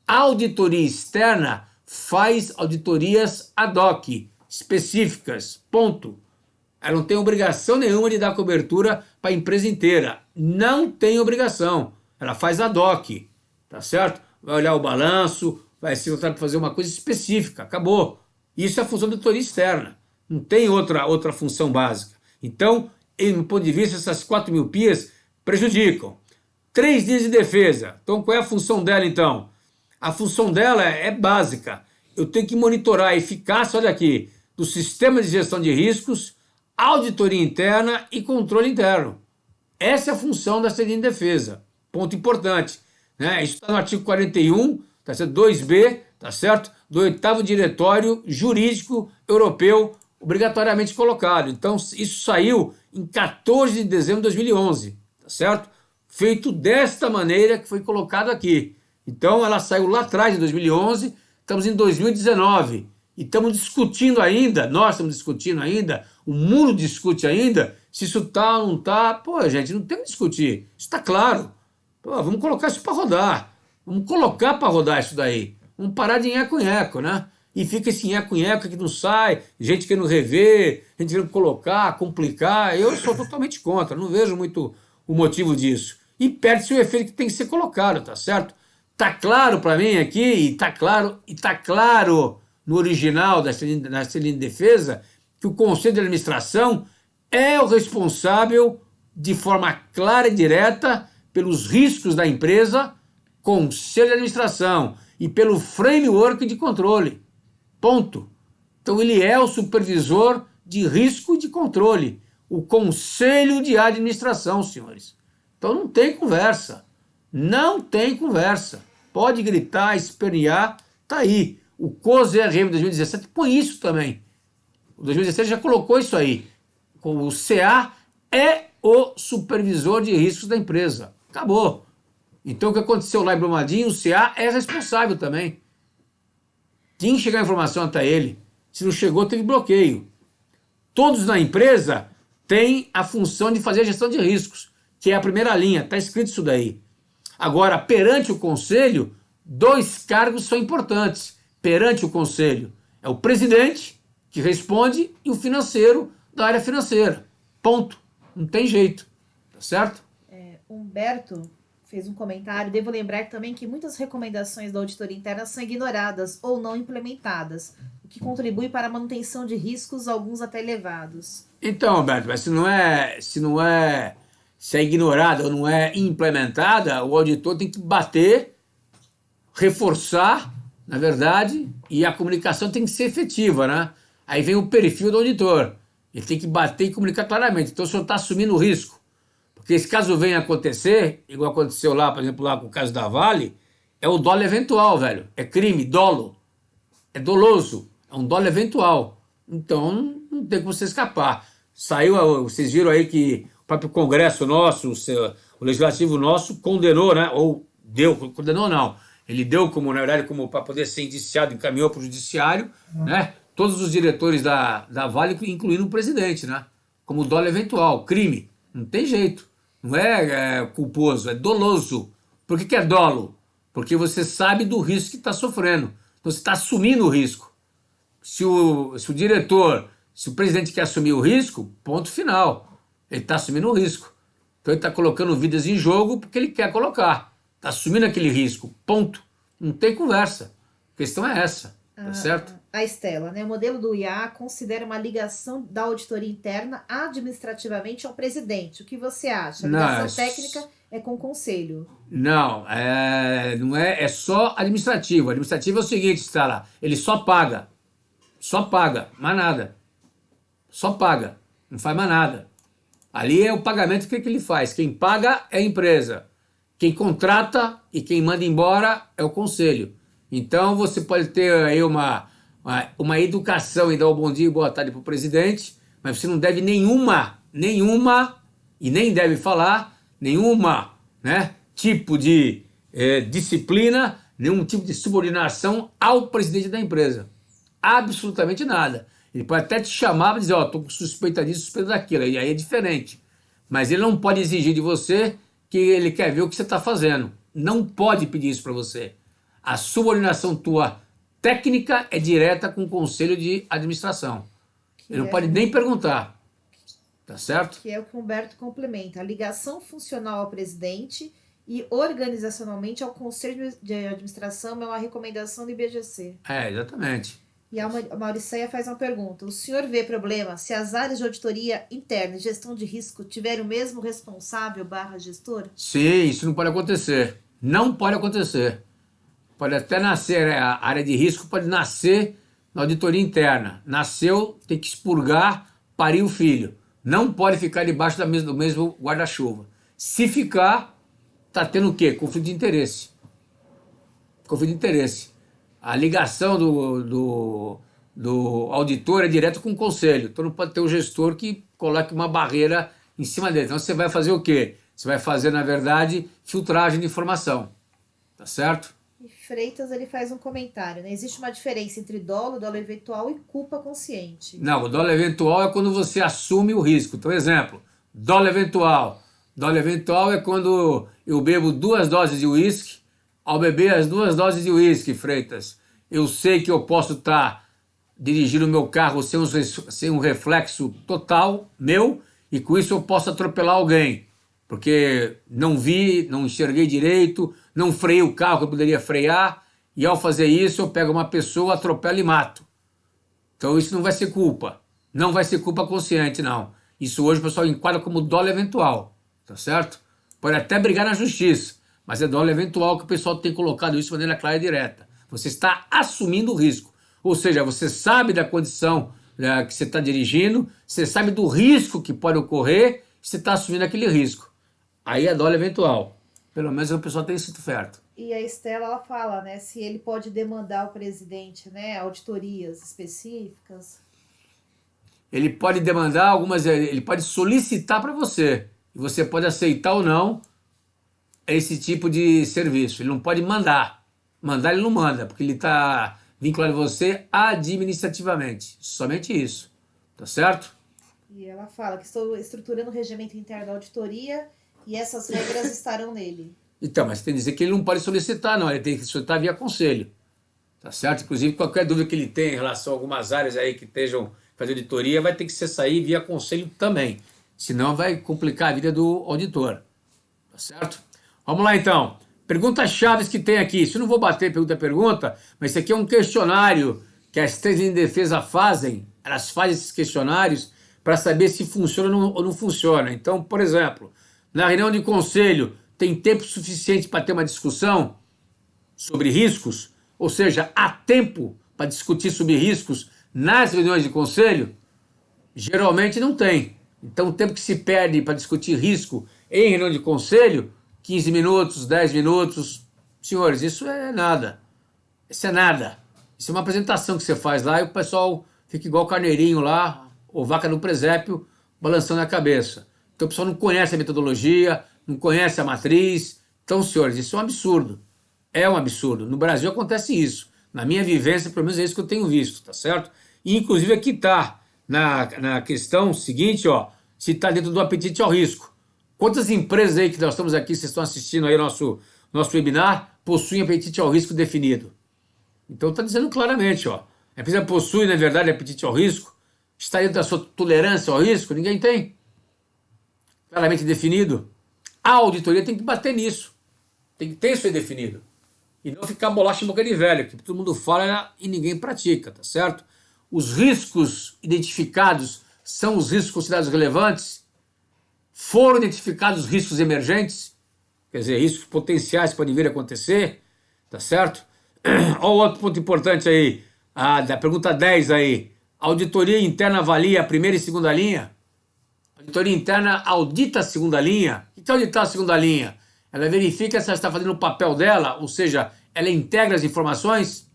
A auditoria externa faz auditorias ad hoc, específicas, ponto. Ela não tem obrigação nenhuma de dar cobertura para a empresa inteira. Não tem obrigação. Ela faz ad hoc, tá certo? Vai olhar o balanço, vai se tratar de fazer uma coisa específica, acabou. Isso é a função da auditoria externa. Não tem outra função básica. Então, no ponto de vista, essas 4 miopias prejudicam. 3 linhas de defesa. Então, qual é a função dela, então? A função dela é básica. Eu tenho que monitorar a eficácia, olha aqui, do sistema de gestão de riscos, auditoria interna e controle interno. Essa é a função dessa linha de defesa. Ponto importante, né? Isso está no artigo 41, tá certo? 2b, tá certo? Do 8º Diretório Jurídico Europeu, obrigatoriamente colocado. Então, isso saiu em 14 de dezembro de 2011, tá certo? Feito desta maneira que foi colocado aqui. Então, ela saiu lá atrás, em 2011, estamos em 2019. E estamos discutindo ainda, nós estamos discutindo ainda, o mundo discute ainda, se isso está ou não está. Pô, gente, não tem que discutir. Isso está claro. Pô, vamos colocar isso para rodar. Vamos colocar para rodar isso daí. Vamos parar de nheco-nheco, né? E fica esse nheco-nheco que não sai, gente querendo rever, gente querendo colocar, complicar. Eu sou totalmente contra, não vejo muito o motivo disso. E perde-se o efeito que tem que ser colocado, tá certo? Tá claro para mim aqui, e tá claro no original da linha de defesa, que o Conselho de Administração é o responsável, de forma clara e direta, pelos riscos da empresa, Conselho de Administração, e pelo framework de controle. Ponto. Então ele é o supervisor de risco e de controle, o Conselho de Administração, senhores. Então não tem conversa. Não tem conversa. Pode gritar, espernear, tá aí. O COSE-RM 2017 põe isso também. O 2017 já colocou isso aí. O CA é o supervisor de riscos da empresa. Acabou. Então o que aconteceu lá em Brumadinho, o CA é responsável também. Tinha que chegar a informação até ele. Se não chegou, teve bloqueio. Todos na empresa têm a função de fazer a gestão de riscos, que é a primeira linha, está escrito isso daí. Agora, perante o Conselho, 2 cargos são importantes. Perante o Conselho, É o presidente que responde e o financeiro da área financeira. Ponto. Não tem jeito. Tá certo? Humberto fez um comentário. Devo lembrar também que muitas recomendações da auditoria interna são ignoradas ou não implementadas, o que contribui para a manutenção de riscos, alguns até elevados. Então, Alberto, mas se é ignorada ou não é implementada, o auditor tem que bater, reforçar, na verdade, e a comunicação tem que ser efetiva, né? Aí vem o perfil do auditor. Ele tem que bater e comunicar claramente. Então, o senhor está assumindo o risco. Porque esse caso venha acontecer, igual aconteceu lá, por exemplo, lá com o caso da Vale, é o dolo eventual, velho. É crime, dolo. É doloso. É um dolo eventual. Então, não tem como você escapar. Saiu, vocês viram aí que o próprio Congresso nosso, o Legislativo nosso, condenou, né? Ou deu, condenou não. Ele deu como, na verdade, como para poder ser indiciado, encaminhou para o judiciário, né? Todos os diretores da Vale, incluindo o presidente, né? Como dolo eventual, crime. Não tem jeito. Não é culposo, é doloso. Por que é dolo? Porque você sabe do risco que está sofrendo. Então você está assumindo o risco. Se o diretor, se o presidente quer assumir o risco, ponto final. Ele está assumindo o risco. Então ele está colocando vidas em jogo porque ele quer colocar. Está assumindo aquele risco, ponto. Não tem conversa. A questão é essa, tá certo? A Estela, né? O modelo do IA considera uma ligação da auditoria interna administrativamente ao presidente. O que você acha? A ligação técnica é com o conselho. Não, não é só administrativo. Administrativo é o seguinte, está lá, ele só paga, mais nada. Só paga, não faz mais nada. Ali é o pagamento que ele faz. Quem paga é a empresa. Quem contrata e quem manda embora é o conselho. Então você pode ter aí uma educação e dar o bom dia e boa tarde para o presidente, mas você não deve nenhuma, e nem deve falar, nenhuma, né, tipo de disciplina, nenhum tipo de subordinação ao presidente da empresa. Absolutamente nada. Ele pode até te chamar e dizer, ó, tô com suspeita disso, suspeita daquilo, e aí é diferente. Mas ele não pode exigir de você que ele quer ver o que você está fazendo. Não pode pedir isso para você. A subordinação tua técnica é direta com o conselho de administração. Ele não pode nem perguntar. Tá certo? Que é o que o Humberto complementa. A ligação funcional ao presidente e organizacionalmente ao conselho de administração é uma recomendação do IBGC. Exatamente. E a Mauriceia faz uma pergunta. O senhor vê problema se as áreas de auditoria interna e gestão de risco tiverem o mesmo responsável / gestor? Sim, isso não pode acontecer. Não pode acontecer. Pode até nascer, a área de risco pode nascer na auditoria interna. Nasceu, tem que expurgar, parir o filho. Não pode ficar debaixo do mesmo guarda-chuva. Se ficar, está tendo o quê? Conflito de interesse. Conflito de interesse. A ligação do auditor é direto com o conselho. Então não pode ter um gestor que coloque uma barreira em cima dele. Então você vai fazer o quê? Você vai fazer, na verdade, filtragem de informação. Tá certo? E Freitas ele faz um comentário, né? Existe uma diferença entre dolo eventual e culpa consciente. Não, o dolo eventual é quando você assume o risco. Então, exemplo, dolo eventual. Dolo eventual é quando eu bebo 2 doses de uísque. Ao beber as 2 doses de uísque, Freitas, eu sei que eu posso estar dirigindo o meu carro sem um reflexo total meu e com isso eu posso atropelar alguém. Porque não vi, não enxerguei direito, não freiei o carro que eu poderia frear, e ao fazer isso eu pego uma pessoa, atropelo e mato. Então isso não vai ser culpa. Não vai ser culpa consciente, não. Isso hoje o pessoal enquadra como dolo eventual, tá certo? Pode até brigar na justiça, mas é dolo eventual que o pessoal tem colocado isso de maneira clara e direta. Você está assumindo o risco. Ou seja, você sabe da condição que você está dirigindo, você sabe do risco que pode ocorrer, você está assumindo aquele risco. Aí é dolo eventual. Pelo menos o pessoal tem sido certo. E a Estela, ela fala, né, se ele pode demandar ao presidente, né, auditorias específicas. Ele pode demandar ele pode solicitar para você. E você pode aceitar ou não esse tipo de serviço. Ele não pode mandar. Mandar ele não manda, porque ele está vinculado a você administrativamente. Somente isso. Tá certo? E ela fala que estou estruturando o regimento interno da auditoria e essas regras estarão nele. Então, mas tem que dizer que ele não pode solicitar, não. Ele tem que solicitar via conselho. tá certo? Inclusive, qualquer dúvida que ele tenha em relação a algumas áreas aí que estejam fazendo auditoria, vai ter que ser sair via conselho também. Senão vai complicar a vida do auditor, tá certo? Vamos lá, então. Perguntas-chave que tem aqui. Isso eu não vou bater pergunta a pergunta, mas isso aqui é um questionário que as três linhas de defesa fazem. Elas fazem esses questionários para saber se funciona ou não funciona. Então, por exemplo, na reunião de conselho, tem tempo suficiente para ter uma discussão sobre riscos? Ou seja, há tempo para discutir sobre riscos nas reuniões de conselho? Geralmente não tem. Então, o tempo que se perde para discutir risco em reunião de conselho, 15 minutos, 10 minutos. Senhores, isso é nada. Isso é nada. Isso é uma apresentação que você faz lá e o pessoal fica igual carneirinho lá, ou vaca no presépio, balançando a cabeça. Então, o pessoal não conhece a metodologia, não conhece a matriz. Então, senhores, isso é um absurdo. É um absurdo. No Brasil acontece isso. Na minha vivência, pelo menos é isso que eu tenho visto, tá certo? E, inclusive, aqui está, na questão seguinte, ó, se está dentro do apetite ao risco. Quantas empresas aí que nós estamos aqui, vocês estão assistindo aí nosso webinar, possuem apetite ao risco definido? Então está dizendo claramente, ó, a empresa possui, na verdade, apetite ao risco, está dentro da sua tolerância ao risco, ninguém tem. Claramente definido. A auditoria tem que bater nisso. Tem que ter isso aí definido. E não ficar bolacha em boca de velho, que todo mundo fala e ninguém pratica, tá certo? Os riscos identificados são os riscos considerados relevantes? Foram identificados os riscos emergentes? Quer dizer, riscos potenciais que podem vir a acontecer, tá certo? Olha o outro ponto importante aí, da pergunta 10 aí. A auditoria interna avalia a primeira e segunda linha? A auditoria interna audita a segunda linha? O que é auditar a segunda linha? Ela verifica se ela está fazendo o papel dela, ou seja, ela integra as informações?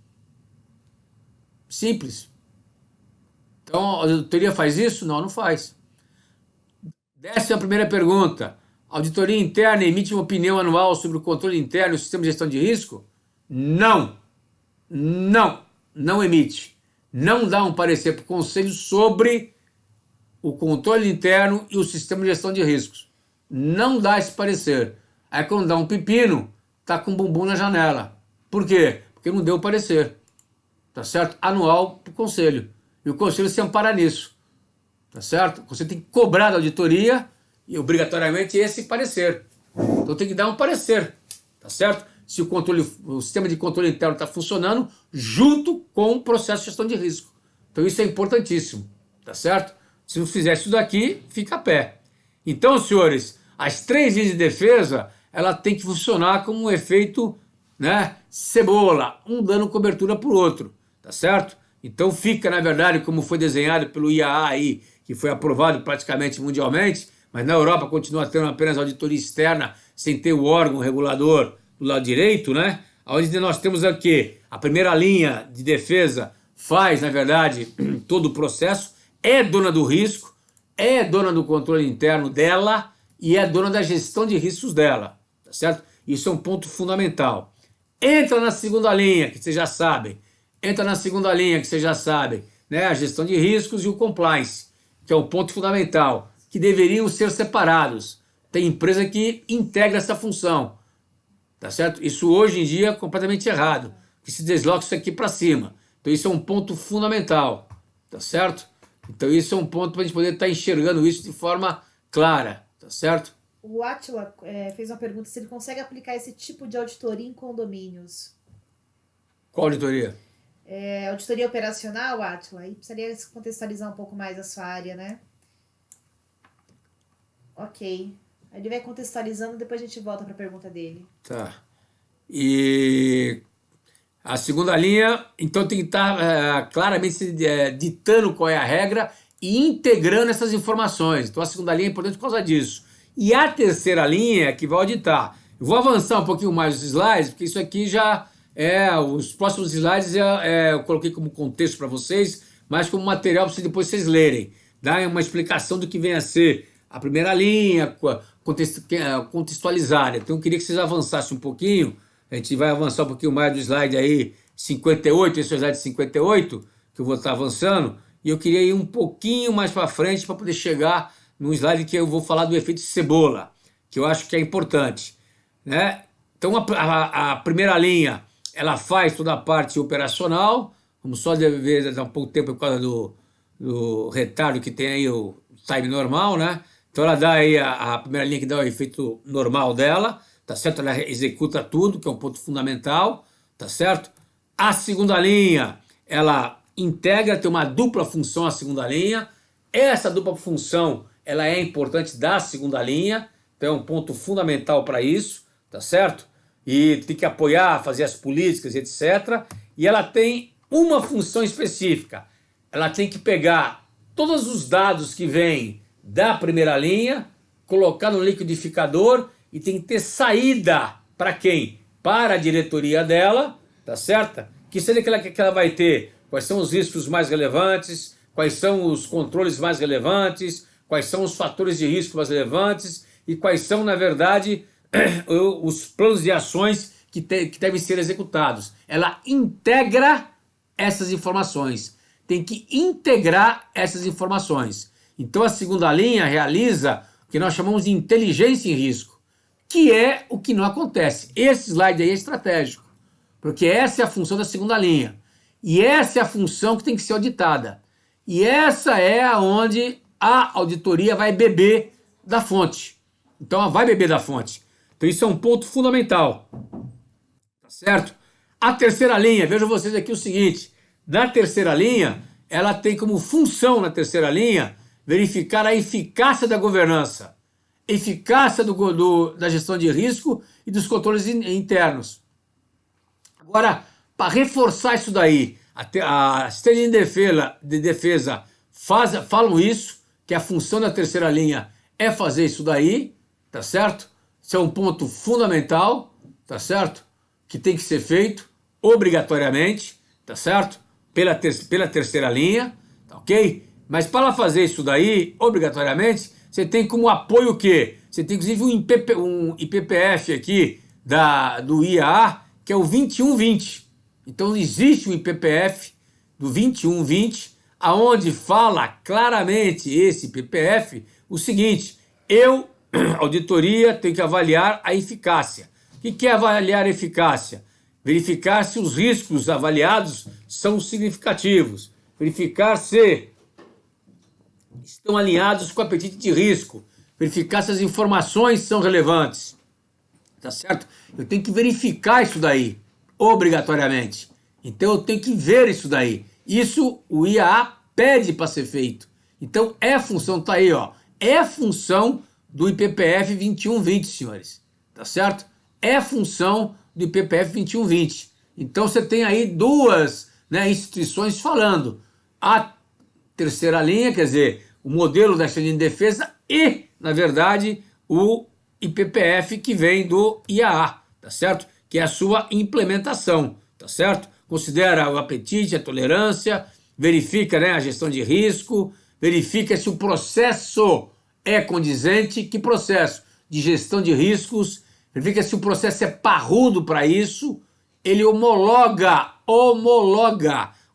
Simples. Então, a auditoria faz isso? Não, não faz. 11ª pergunta. A auditoria interna emite uma opinião anual sobre o controle interno e o sistema de gestão de risco? Não. Não. Não emite. Não dá um parecer para o conselho sobre o controle interno e o sistema de gestão de riscos. Não dá esse parecer. Aí quando dá um pepino, tá com o bumbum na janela. Por quê? Porque não deu o parecer. Tá certo? Anual para o conselho. E o conselho se ampara nisso. Tá certo? Você tem que cobrar da auditoria e obrigatoriamente esse parecer. Então tem que dar um parecer. Tá certo? Se o sistema de controle interno está funcionando junto com o processo de gestão de risco. Então isso é importantíssimo. Tá certo? Se não fizer isso daqui, fica a pé. Então, senhores, as três linhas de defesa, ela tem que funcionar como um efeito, né, cebola, um dando cobertura para o outro, tá certo? Então fica, na verdade, como foi desenhado pelo IAA aí, que foi aprovado praticamente mundialmente, mas na Europa continua tendo apenas auditoria externa, sem ter o órgão regulador do lado direito, né? Onde nós temos aqui a primeira linha de defesa faz, na verdade, todo o processo, é dona do risco, é dona do controle interno dela e é dona da gestão de riscos dela, tá certo? Isso é um ponto fundamental. Entra na segunda linha, que vocês já sabem. Entra na segunda linha, que vocês já sabem, né? A gestão de riscos e o compliance, que é um ponto fundamental, que deveriam ser separados. Tem empresa que integra essa função, tá certo? Isso hoje em dia é completamente errado, que se desloca isso aqui para cima. Então isso é um ponto fundamental, tá certo? Então isso é um ponto para a gente poder estar enxergando isso de forma clara, tá certo? O Átila fez uma pergunta se ele consegue aplicar esse tipo de auditoria em condomínios. Qual auditoria? Auditoria operacional, Átila, aí precisaria contextualizar um pouco mais a sua área, né? Ok. Aí ele vai contextualizando, depois a gente volta para a pergunta dele. Tá. E a segunda linha, então tem que estar claramente ditando qual é a regra e integrando essas informações. Então a segunda linha é importante por causa disso. E a terceira linha é que vai auditar. Eu vou avançar um pouquinho mais os slides, porque isso aqui já os próximos slides eu coloquei como contexto para vocês, mas como material para depois vocês lerem. Dá uma explicação do que vem a ser a primeira linha, contextualizar. Então eu queria que vocês avançassem um pouquinho. A gente vai avançar um pouquinho mais do slide aí 58, esse é o slide 58, que eu vou estar avançando. E eu queria ir um pouquinho mais para frente para poder chegar num slide que eu vou falar do efeito cebola, que eu acho que é importante, né? Então a primeira linha, ela faz toda a parte operacional, vamos só ver dar um pouco de tempo por causa do retardo que tem aí o time normal, né? Então ela dá aí a primeira linha que dá o efeito normal dela, tá certo? Ela executa tudo, que é um ponto fundamental, tá certo? A segunda linha, ela integra, tem uma dupla função a segunda linha. Essa dupla função, ela é importante da segunda linha, então é um ponto fundamental para isso, tá certo? E tem que apoiar, fazer as políticas, etc. E ela tem uma função específica. Ela tem que pegar todos os dados que vêm da primeira linha, colocar no liquidificador e tem que ter saída para quem? Para a diretoria dela, tá certo? Que seja que ela vai ter, quais são os riscos mais relevantes, quais são os controles mais relevantes, quais são os fatores de risco mais relevantes e quais são, na verdade, os planos de ações que devem ser executados. Ela integra essas informações, tem que integrar essas informações. Então a segunda linha realiza o que nós chamamos de inteligência em risco, que é o que não acontece. Esse slide aí é estratégico, porque essa é a função da segunda linha. E essa é a função que tem que ser auditada. E essa é onde a auditoria vai beber da fonte. Então ela vai beber da fonte. Então isso é um ponto fundamental. Tá certo? A terceira linha, vejam vocês aqui o seguinte. Na terceira linha, ela tem como função na terceira linha verificar a eficácia da governança, eficácia da gestão de risco e dos controles internos. Agora, para reforçar isso daí, a assistência de defesa falam isso, que a função da terceira linha é fazer isso daí, tá certo? Isso é um ponto fundamental, tá certo? Que tem que ser feito obrigatoriamente, tá certo? Pela terceira linha, tá ok? Mas para fazer isso daí, obrigatoriamente, você tem como apoio o quê? Você tem inclusive um IPPF aqui do IAA, que é o 2120. Então existe um IPPF do 2120, aonde fala claramente esse IPPF o seguinte: auditoria, tenho que avaliar a eficácia. O que é avaliar a eficácia? Verificar se os riscos avaliados são significativos, verificar se estão alinhados com o apetite de risco, verificar se as informações são relevantes, tá certo? Eu tenho que verificar isso daí, obrigatoriamente. Então eu tenho que ver isso daí. Isso o IAA pede para ser feito. Então é função, tá aí, ó, é função do IPPF 2120, senhores, tá certo? É função do IPPF 2120. Então você tem aí duas, né, instituições falando. A terceira linha, quer dizer, o modelo da linha de defesa e, na verdade, o IPPF que vem do IAA, tá certo? Que é a sua implementação, tá certo? Considera o apetite, a tolerância, verifica, né, a gestão de risco, verifica se o processo é condizente, que processo de gestão de riscos, verifica se o processo é parrudo para isso, ele homologa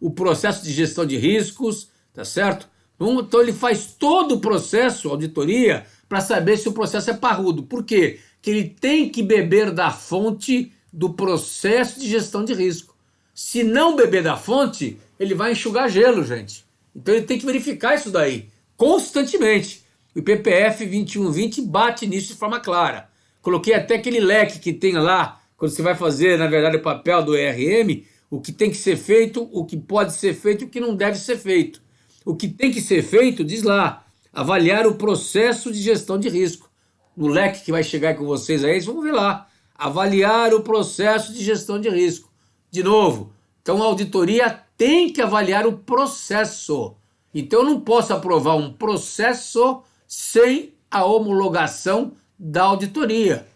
o processo de gestão de riscos, tá certo? Então ele faz todo o processo, auditoria, para saber se o processo é parrudo. Por quê? Porque ele tem que beber da fonte do processo de gestão de risco. Se não beber da fonte, ele vai enxugar gelo, gente. Então ele tem que verificar isso daí, constantemente. O IPPF 2120 bate nisso de forma clara. Coloquei até aquele leque que tem lá, quando você vai fazer, na verdade, o papel do ERM, o que tem que ser feito, o que pode ser feito e o que não deve ser feito. O que tem que ser feito, diz lá, avaliar o processo de gestão de risco. No leque que vai chegar com vocês aí, vamos ver lá. Avaliar o processo de gestão de risco. De novo, então a auditoria tem que avaliar o processo. Então eu não posso aprovar um processo sem a homologação da auditoria.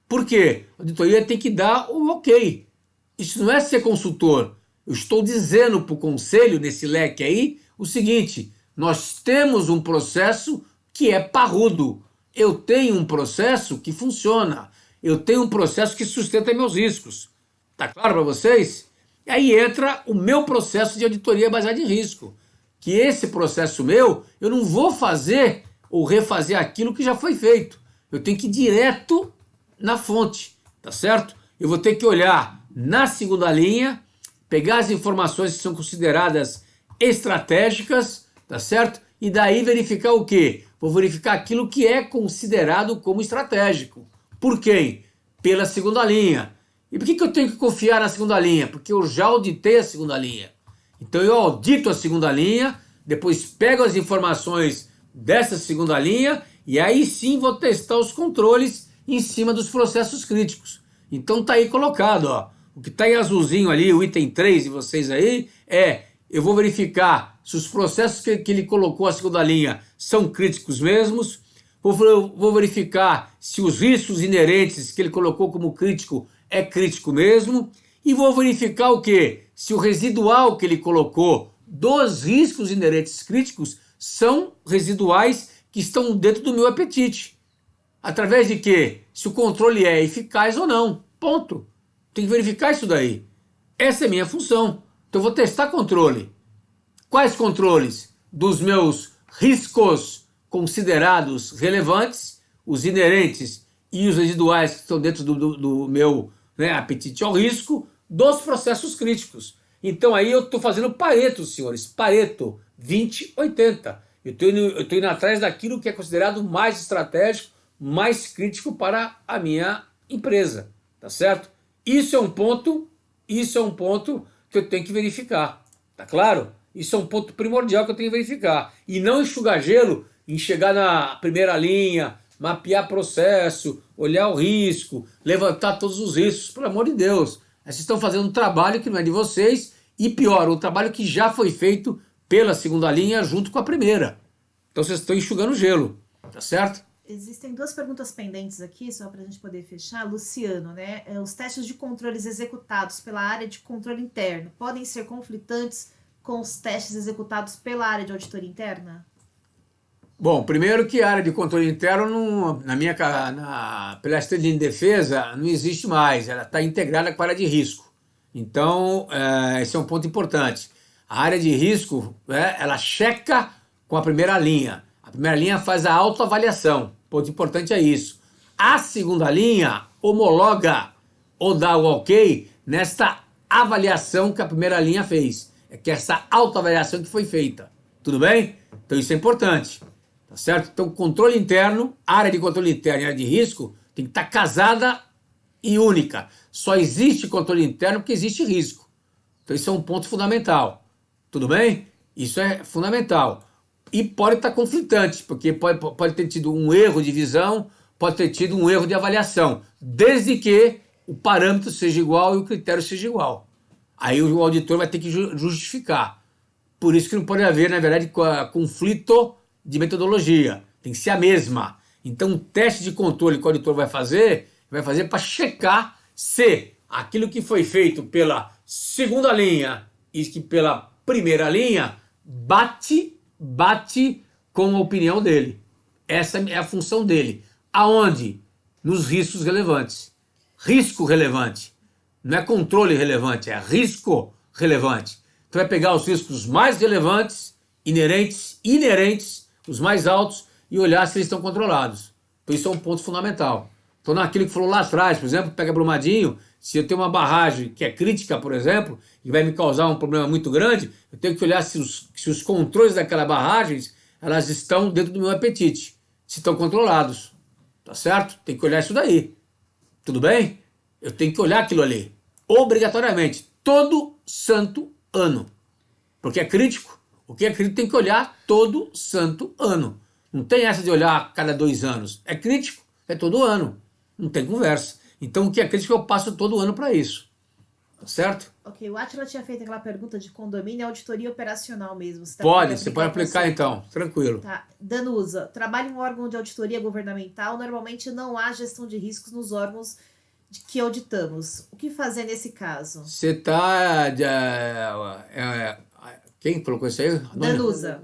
Por quê? A auditoria tem que dar o ok. Isso não é ser consultor. Eu estou dizendo para o conselho, nesse leque aí, o seguinte: nós temos um processo que é parrudo. Eu tenho um processo que funciona. Eu tenho um processo que sustenta meus riscos. Tá claro para vocês? E aí entra o meu processo de auditoria baseada em risco. Que esse processo meu, eu não vou fazer ou refazer aquilo que já foi feito. Eu tenho que ir direto na fonte, tá certo? Eu vou ter que olhar na segunda linha, pegar as informações que são consideradas estratégicas, tá certo? E daí verificar o quê? Vou verificar aquilo que é considerado como estratégico. Por quem? Pela segunda linha. E por que eu tenho que confiar na segunda linha? Porque eu já auditei a segunda linha. Então eu audito a segunda linha, depois pego as informações dessa segunda linha e aí sim vou testar os controles em cima dos processos críticos. Então tá aí colocado, ó. O que está em azulzinho ali, o item 3 de vocês aí, eu vou verificar se os processos que ele colocou a segunda linha são críticos mesmos, vou verificar se os riscos inerentes que ele colocou como crítico é crítico mesmo, e vou verificar o quê? Se o residual que ele colocou dos riscos inerentes críticos são residuais que estão dentro do meu apetite. Através de quê? Se o controle é eficaz ou não. Ponto. Tem que verificar isso daí. Essa é a minha função. Então eu vou testar controle. Quais controles? Dos meus riscos considerados relevantes, os inerentes e os residuais que estão dentro do meu, né, apetite ao risco, dos processos críticos. Então aí eu estou fazendo Pareto, senhores. Pareto, 20-80. Eu estou indo atrás daquilo que é considerado mais estratégico, mais crítico para a minha empresa. Tá certo? Isso é um ponto que eu tenho que verificar. Tá claro? Isso é um ponto primordial que eu tenho que verificar. E não enxugar gelo em chegar na primeira linha, mapear processo, olhar o risco, levantar todos os riscos, pelo amor de Deus. Vocês estão fazendo um trabalho que não é de vocês e pior, um trabalho que já foi feito pela segunda linha junto com a primeira. Então vocês estão enxugando gelo, tá certo? Existem duas perguntas pendentes aqui, só para a gente poder fechar. Luciano, né? Os testes de controles executados pela área de controle interno podem ser conflitantes com os testes executados pela área de auditoria interna? Bom, primeiro que a área de controle interno, pela estratégia de defesa, não existe mais. Ela está integrada com a área de risco. Então, esse é um ponto importante. A área de risco, ela checa com a primeira linha. A primeira linha faz a autoavaliação. Ponto importante é isso. A segunda linha homologa ou dá o ok nesta avaliação que a primeira linha fez. É que essa autoavaliação que foi feita. Tudo bem? Então isso é importante. Tá certo? Então controle interno, área de controle interno e área de risco tem que estar casada e única. Só existe controle interno porque existe risco. Então isso é um ponto fundamental. Tudo bem? Isso é fundamental. E pode estar conflitante, porque pode ter tido um erro de visão, pode ter tido um erro de avaliação, desde que o parâmetro seja igual e o critério seja igual. Aí o auditor vai ter que justificar. Por isso que não pode haver, na verdade, conflito de metodologia. Tem que ser a mesma. Então, o teste de controle que o auditor vai fazer para checar se aquilo que foi feito pela segunda linha e que pela primeira linha bate com a opinião dele. Essa é a função dele. Aonde? Nos riscos relevantes. Risco relevante. Não é controle relevante, é risco relevante. Tu vai pegar os riscos mais relevantes, inerentes, os mais altos, e olhar se eles estão controlados. Então isso é um ponto fundamental. Então naquilo que falou lá atrás, por exemplo, pega Brumadinho, se eu tenho uma barragem que é crítica, por exemplo, e vai me causar um problema muito grande, eu tenho que olhar se os controles daquela barragem, elas estão dentro do meu apetite, se estão controlados, tá certo? Tem que olhar isso daí, tudo bem? Eu tenho que olhar aquilo ali, obrigatoriamente, todo santo ano, porque é crítico. O que é crítico tem que olhar todo santo ano. Não tem essa de olhar a cada 2 anos. É crítico, é todo ano. Não tem conversa. Então o que é crítico eu passo todo ano para isso. Tá certo? Ok, o Átila tinha feito aquela pergunta de condomínio e auditoria operacional mesmo. Você você pode aplicar então, tranquilo. Tá. Danusa, trabalha em um órgão de auditoria governamental, normalmente não há gestão de riscos nos órgãos que auditamos. O que fazer nesse caso? Você está... quem colocou isso aí? Danusa.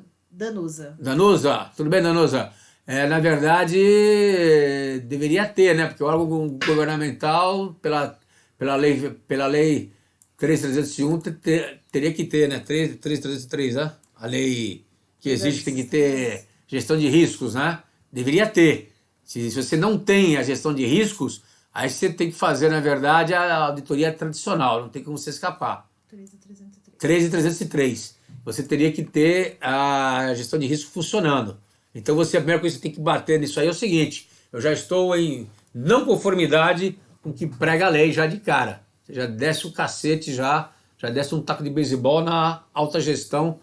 Tudo bem, Danusa? Na verdade, deveria ter, né? Porque o órgão governamental, pela lei 3.301, teria que ter, né? 3.303, né? A lei que existe tem que ter gestão de riscos, né? Deveria ter. Se você não tem a gestão de riscos, Aí você tem que fazer, na verdade, a auditoria tradicional, não tem como você escapar. 13.303. Você teria que ter a gestão de risco funcionando. Então a primeira coisa que você tem que bater nisso aí é o seguinte: eu já estou em não conformidade com o que prega a lei já de cara. Você já desce o cacete, já desce um taco de beisebol na alta gestão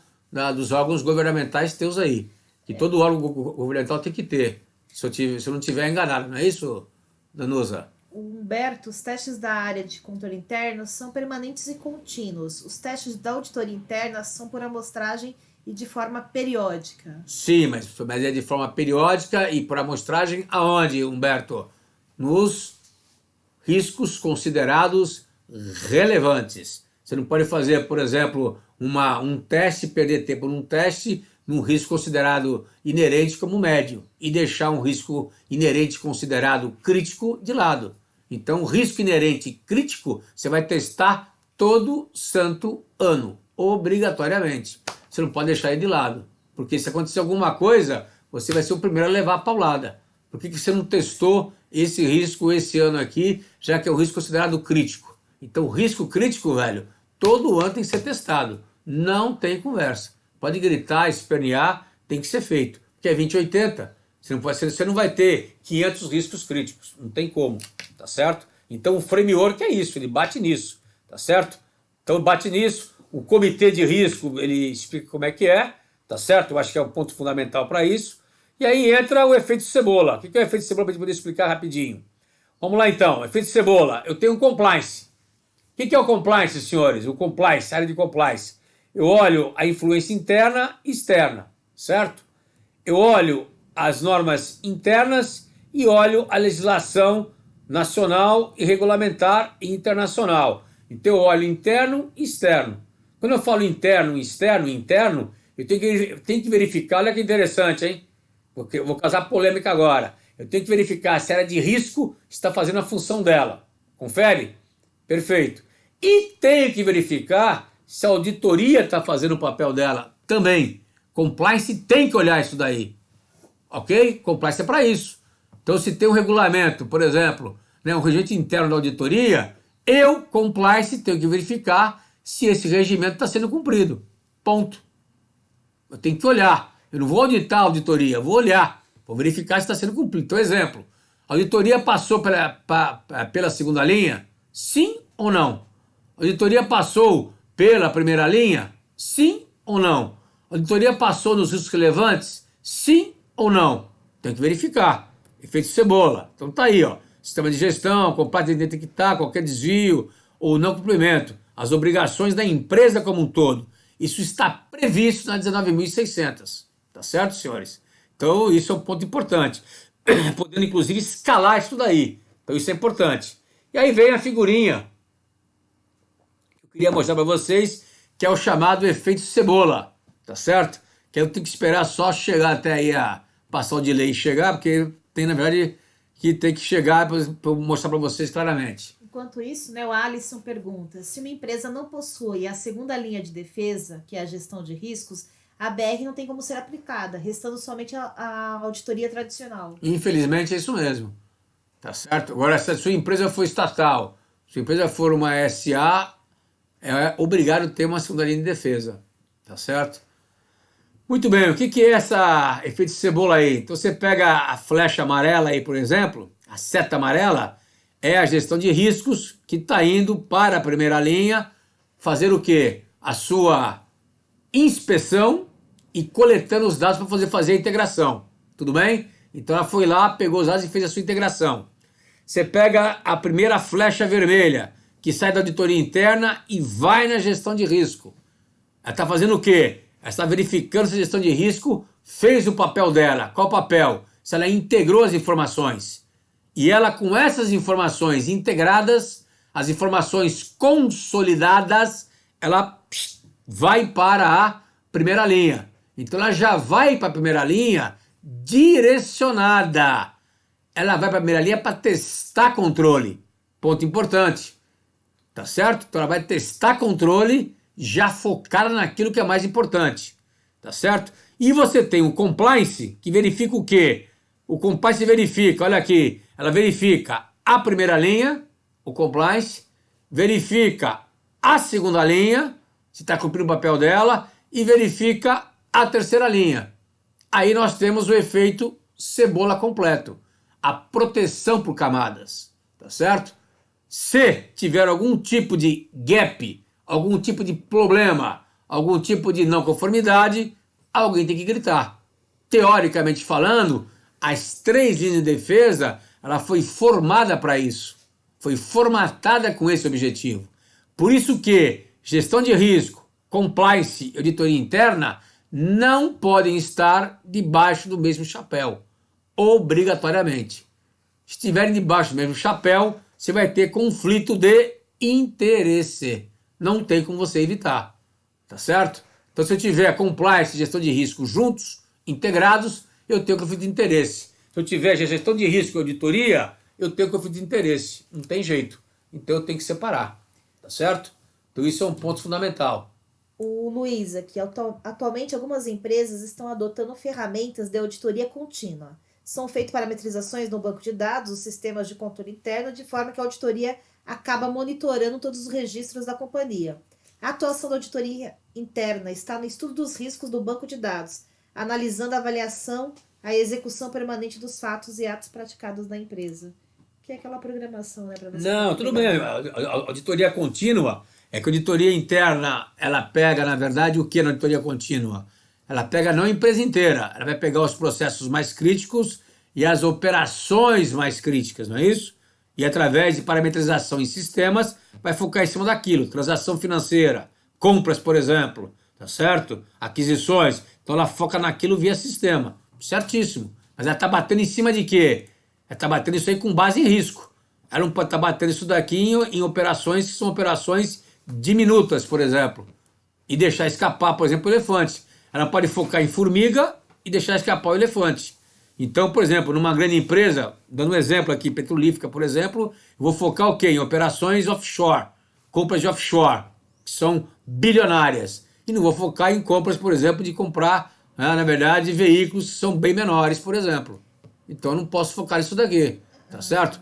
dos órgãos governamentais teus aí. Que todo órgão governamental tem que ter. Se eu não estiver enganado, não é isso, Danusa? Humberto, os testes da área de controle interno são permanentes e contínuos. Os testes da auditoria interna são por amostragem e de forma periódica. Sim, mas é de forma periódica e por amostragem aonde, Humberto? Nos riscos considerados relevantes. Você não pode fazer, por exemplo, um teste, perder tempo num teste, num risco considerado inerente como médio, e deixar um risco inerente considerado crítico de lado. Então, o risco inerente crítico você vai testar todo santo ano, obrigatoriamente. Você não pode deixar ele de lado, porque se acontecer alguma coisa, você vai ser o primeiro a levar a paulada. Por que você não testou esse risco esse ano aqui, já que é o risco considerado crítico? Então, o risco crítico, velho, todo ano tem que ser testado. Não tem conversa. Pode gritar, espernear, tem que ser feito. Porque é 20/80. Você não vai ter 500 riscos críticos. Não tem como, tá certo? Então, o framework é isso, ele bate nisso, tá certo? Então, bate nisso. O comitê de risco, ele explica como é que é, tá certo? Eu acho que é o ponto fundamental para isso. E aí entra o efeito cebola. O que é o efeito cebola para a gente poder explicar rapidinho? Vamos lá então, efeito cebola. Eu tenho um compliance. O que é o compliance, senhores? O compliance, a área de compliance. Eu olho a influência interna e externa, certo? Eu olho as normas internas e olho a legislação nacional e regulamentar e internacional. Então eu olho interno e externo. Quando eu falo interno, externo, interno, eu tenho que verificar, olha que interessante, hein? Porque eu vou causar polêmica agora. Eu tenho que verificar se a área de risco está fazendo a função dela. Confere? Perfeito. E tenho que verificar se a auditoria está fazendo o papel dela também. Compliance tem que olhar isso daí. Ok? Compliance é para isso. Então, se tem um regulamento, por exemplo, né, um regimento interno da auditoria, eu, compliance, tenho que verificar se esse regimento está sendo cumprido. Ponto. Eu tenho que olhar. Eu não vou auditar a auditoria, eu vou olhar. Vou verificar se está sendo cumprido. Então, exemplo, a auditoria passou pela segunda linha? Sim ou não? A auditoria passou pela primeira linha? Sim ou não? A auditoria passou nos riscos relevantes? Sim ou não? Tem que verificar. Efeito cebola. Então tá aí, ó. Sistema de gestão, compliance de detectar qualquer desvio ou não cumprimento. As obrigações da empresa como um todo. Isso está previsto na 19.600. Tá certo, senhores? Então isso é um ponto importante. Podendo inclusive escalar isso daí. Então isso é importante. E aí vem a figurinha que eu queria mostrar para vocês, que é o chamado efeito cebola. Tá certo? Que eu tenho que esperar só chegar até aí a passar o delay e chegar, porque tem, na verdade, que tem que chegar para eu mostrar para vocês claramente. Enquanto isso, né, o Alisson pergunta: se uma empresa não possui a segunda linha de defesa, que é a gestão de riscos, a BR não tem como ser aplicada, restando somente a auditoria tradicional. Infelizmente é isso mesmo. Tá certo? Agora, se a sua empresa for estatal, se a empresa for uma SA, é obrigado a ter uma segunda linha de defesa. Tá certo? Muito bem, o que é essa efeito cebola aí? Então você pega a flecha amarela aí, por exemplo, a seta amarela, é a gestão de riscos que está indo para a primeira linha fazer o quê? A sua inspeção e coletando os dados para fazer a integração. Tudo bem? Então ela foi lá, pegou os dados e fez a sua integração. Você pega a primeira flecha vermelha, que sai da auditoria interna e vai na gestão de risco. Ela está fazendo o quê? Ela está verificando se a gestão de risco fez o papel dela. Qual o papel? Se ela integrou as informações. E ela, com essas informações integradas, as informações consolidadas, ela vai para a primeira linha. Então ela já vai para a primeira linha direcionada. Ela vai para a primeira linha para testar controle. Ponto importante. Tá certo? Então ela vai testar controle já focada naquilo que é mais importante, tá certo? E você tem o compliance, que verifica o quê? O compliance verifica, olha aqui, ela verifica a primeira linha, o compliance, verifica a segunda linha, se está cumprindo o papel dela, e verifica a terceira linha. Aí nós temos o efeito cebola completo, a proteção por camadas, tá certo? Se tiver algum tipo de gap, algum tipo de problema, algum tipo de não conformidade, alguém tem que gritar. Teoricamente falando, as 3 linhas de defesa, ela foi formada para isso, foi formatada com esse objetivo. Por isso que gestão de risco, compliance e auditoria interna não podem estar debaixo do mesmo chapéu, obrigatoriamente. Se estiverem debaixo do mesmo chapéu, você vai ter conflito de interesse. Não tem como você evitar, tá certo? Então, se eu tiver compliance e gestão de risco juntos, integrados, eu tenho conflito de interesse. Se eu tiver gestão de risco e auditoria, eu tenho conflito de interesse. Não tem jeito. Então, eu tenho que separar, tá certo? Então, isso é um ponto fundamental. O Luiz, aqui, atualmente algumas empresas estão adotando ferramentas de auditoria contínua. São feitas parametrizações no banco de dados, os sistemas de controle interno, de forma que a auditoria acaba monitorando todos os registros da companhia. A atuação da auditoria interna está no estudo dos riscos do banco de dados, analisando a avaliação, a execução permanente dos fatos e atos praticados na empresa. Que é aquela programação, né? Pra você Não, tudo bem. A auditoria contínua é que a auditoria interna, ela pega, na verdade, o que na auditoria contínua? Ela pega não a empresa inteira, ela vai pegar os processos mais críticos e as operações mais críticas, não é isso? E através de parametrização em sistemas, vai focar em cima daquilo. Transação financeira, compras, por exemplo, tá certo? Aquisições. Então ela foca naquilo via sistema. Certíssimo. Mas ela está batendo em cima de quê? Ela está batendo isso aí com base em risco. Ela não pode estar batendo isso daqui em operações que são operações diminutas, por exemplo. E deixar escapar, por exemplo, o elefante. Ela pode focar em formiga e deixar escapar o elefante. Então, por exemplo, numa grande empresa, dando um exemplo aqui, petrolífica, por exemplo, eu vou focar o quê? Em operações offshore, compras de offshore, que são bilionárias. E não vou focar em compras, por exemplo, de comprar, na verdade, veículos que são bem menores, por exemplo. Então, eu não posso focar nisso daqui, tá certo?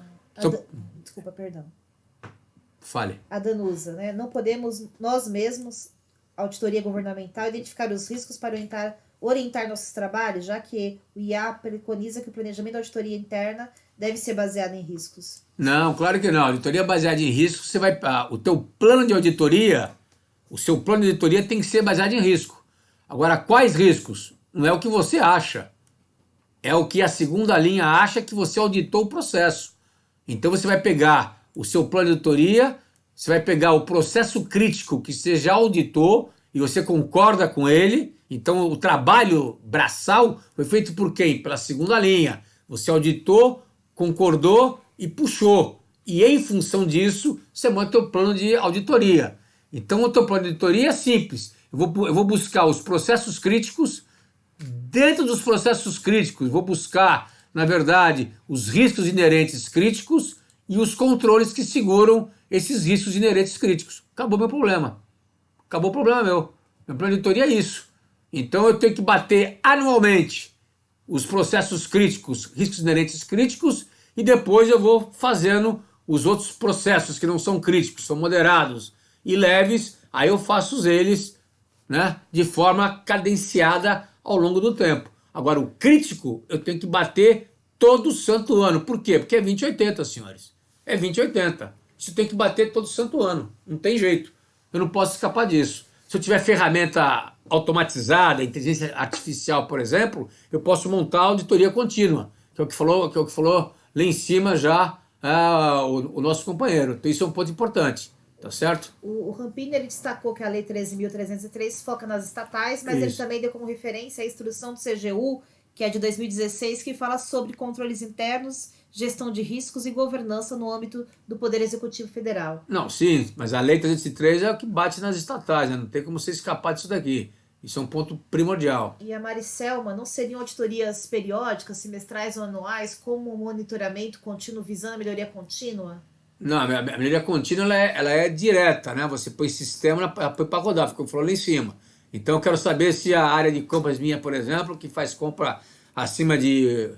Desculpa, perdão. Fale. A Danusa, né? Não podemos, nós mesmos, auditoria governamental, identificar os riscos para orientar nossos trabalhos, já que o IA preconiza que o planejamento da auditoria interna deve ser baseado em riscos. Não, claro que não. Auditoria baseada em risco, você vai, o teu plano de auditoria, o seu plano de auditoria tem que ser baseado em risco. Agora, quais riscos? Não é o que você acha. É o que a segunda linha acha que você auditou o processo. Então você vai pegar o seu plano de auditoria, você vai pegar o processo crítico que você já auditou e você concorda com ele. Então o trabalho braçal foi feito por quem? Pela segunda linha. Você auditou, concordou e puxou. E em função disso, você monta o teu plano de auditoria. Então o teu plano de auditoria é simples. Eu vou buscar os processos críticos. Dentro dos processos críticos, vou buscar, na verdade, os riscos inerentes críticos e os controles que seguram esses riscos inerentes críticos. Acabou meu problema. Acabou o problema meu. Meu plano de auditoria é isso. Então eu tenho que bater anualmente os processos críticos, riscos inerentes críticos, e depois eu vou fazendo os outros processos que não são críticos, são moderados e leves, aí eu faço eles, né, de forma cadenciada ao longo do tempo. Agora, o crítico eu tenho que bater todo santo ano. Por quê? Porque é 20/80, senhores. É 20/80. Isso tem que bater todo santo ano. Não tem jeito. Eu não posso escapar disso. Se eu tiver ferramenta automatizada, inteligência artificial, por exemplo, eu posso montar auditoria contínua, que é o que falou lá em cima já o nosso companheiro. Então isso é um ponto importante, tá certo? O Rampini, ele destacou que a Lei 13.303 foca nas estatais, mas ele também deu como referência a instrução do CGU, que é de 2016, que fala sobre controles internos, gestão de riscos e governança no âmbito do Poder Executivo Federal. Não, sim, mas a Lei 303 é o que bate nas estatais, né? Não tem como você escapar disso daqui. Isso é um ponto primordial. E a Maricelma, não seriam auditorias periódicas, semestrais ou anuais, como monitoramento contínuo visando a melhoria contínua? Não, a melhoria contínua ela é direta, né? Você põe sistema, ela põe para rodar, ficou falando lá em cima. Então eu quero saber se a área de compras minha, por exemplo, que faz compra acima de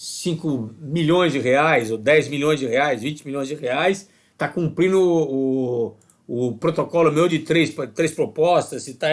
5 milhões de reais, ou 10 milhões de reais, 20 milhões de reais, está cumprindo o protocolo meu de três propostas, se está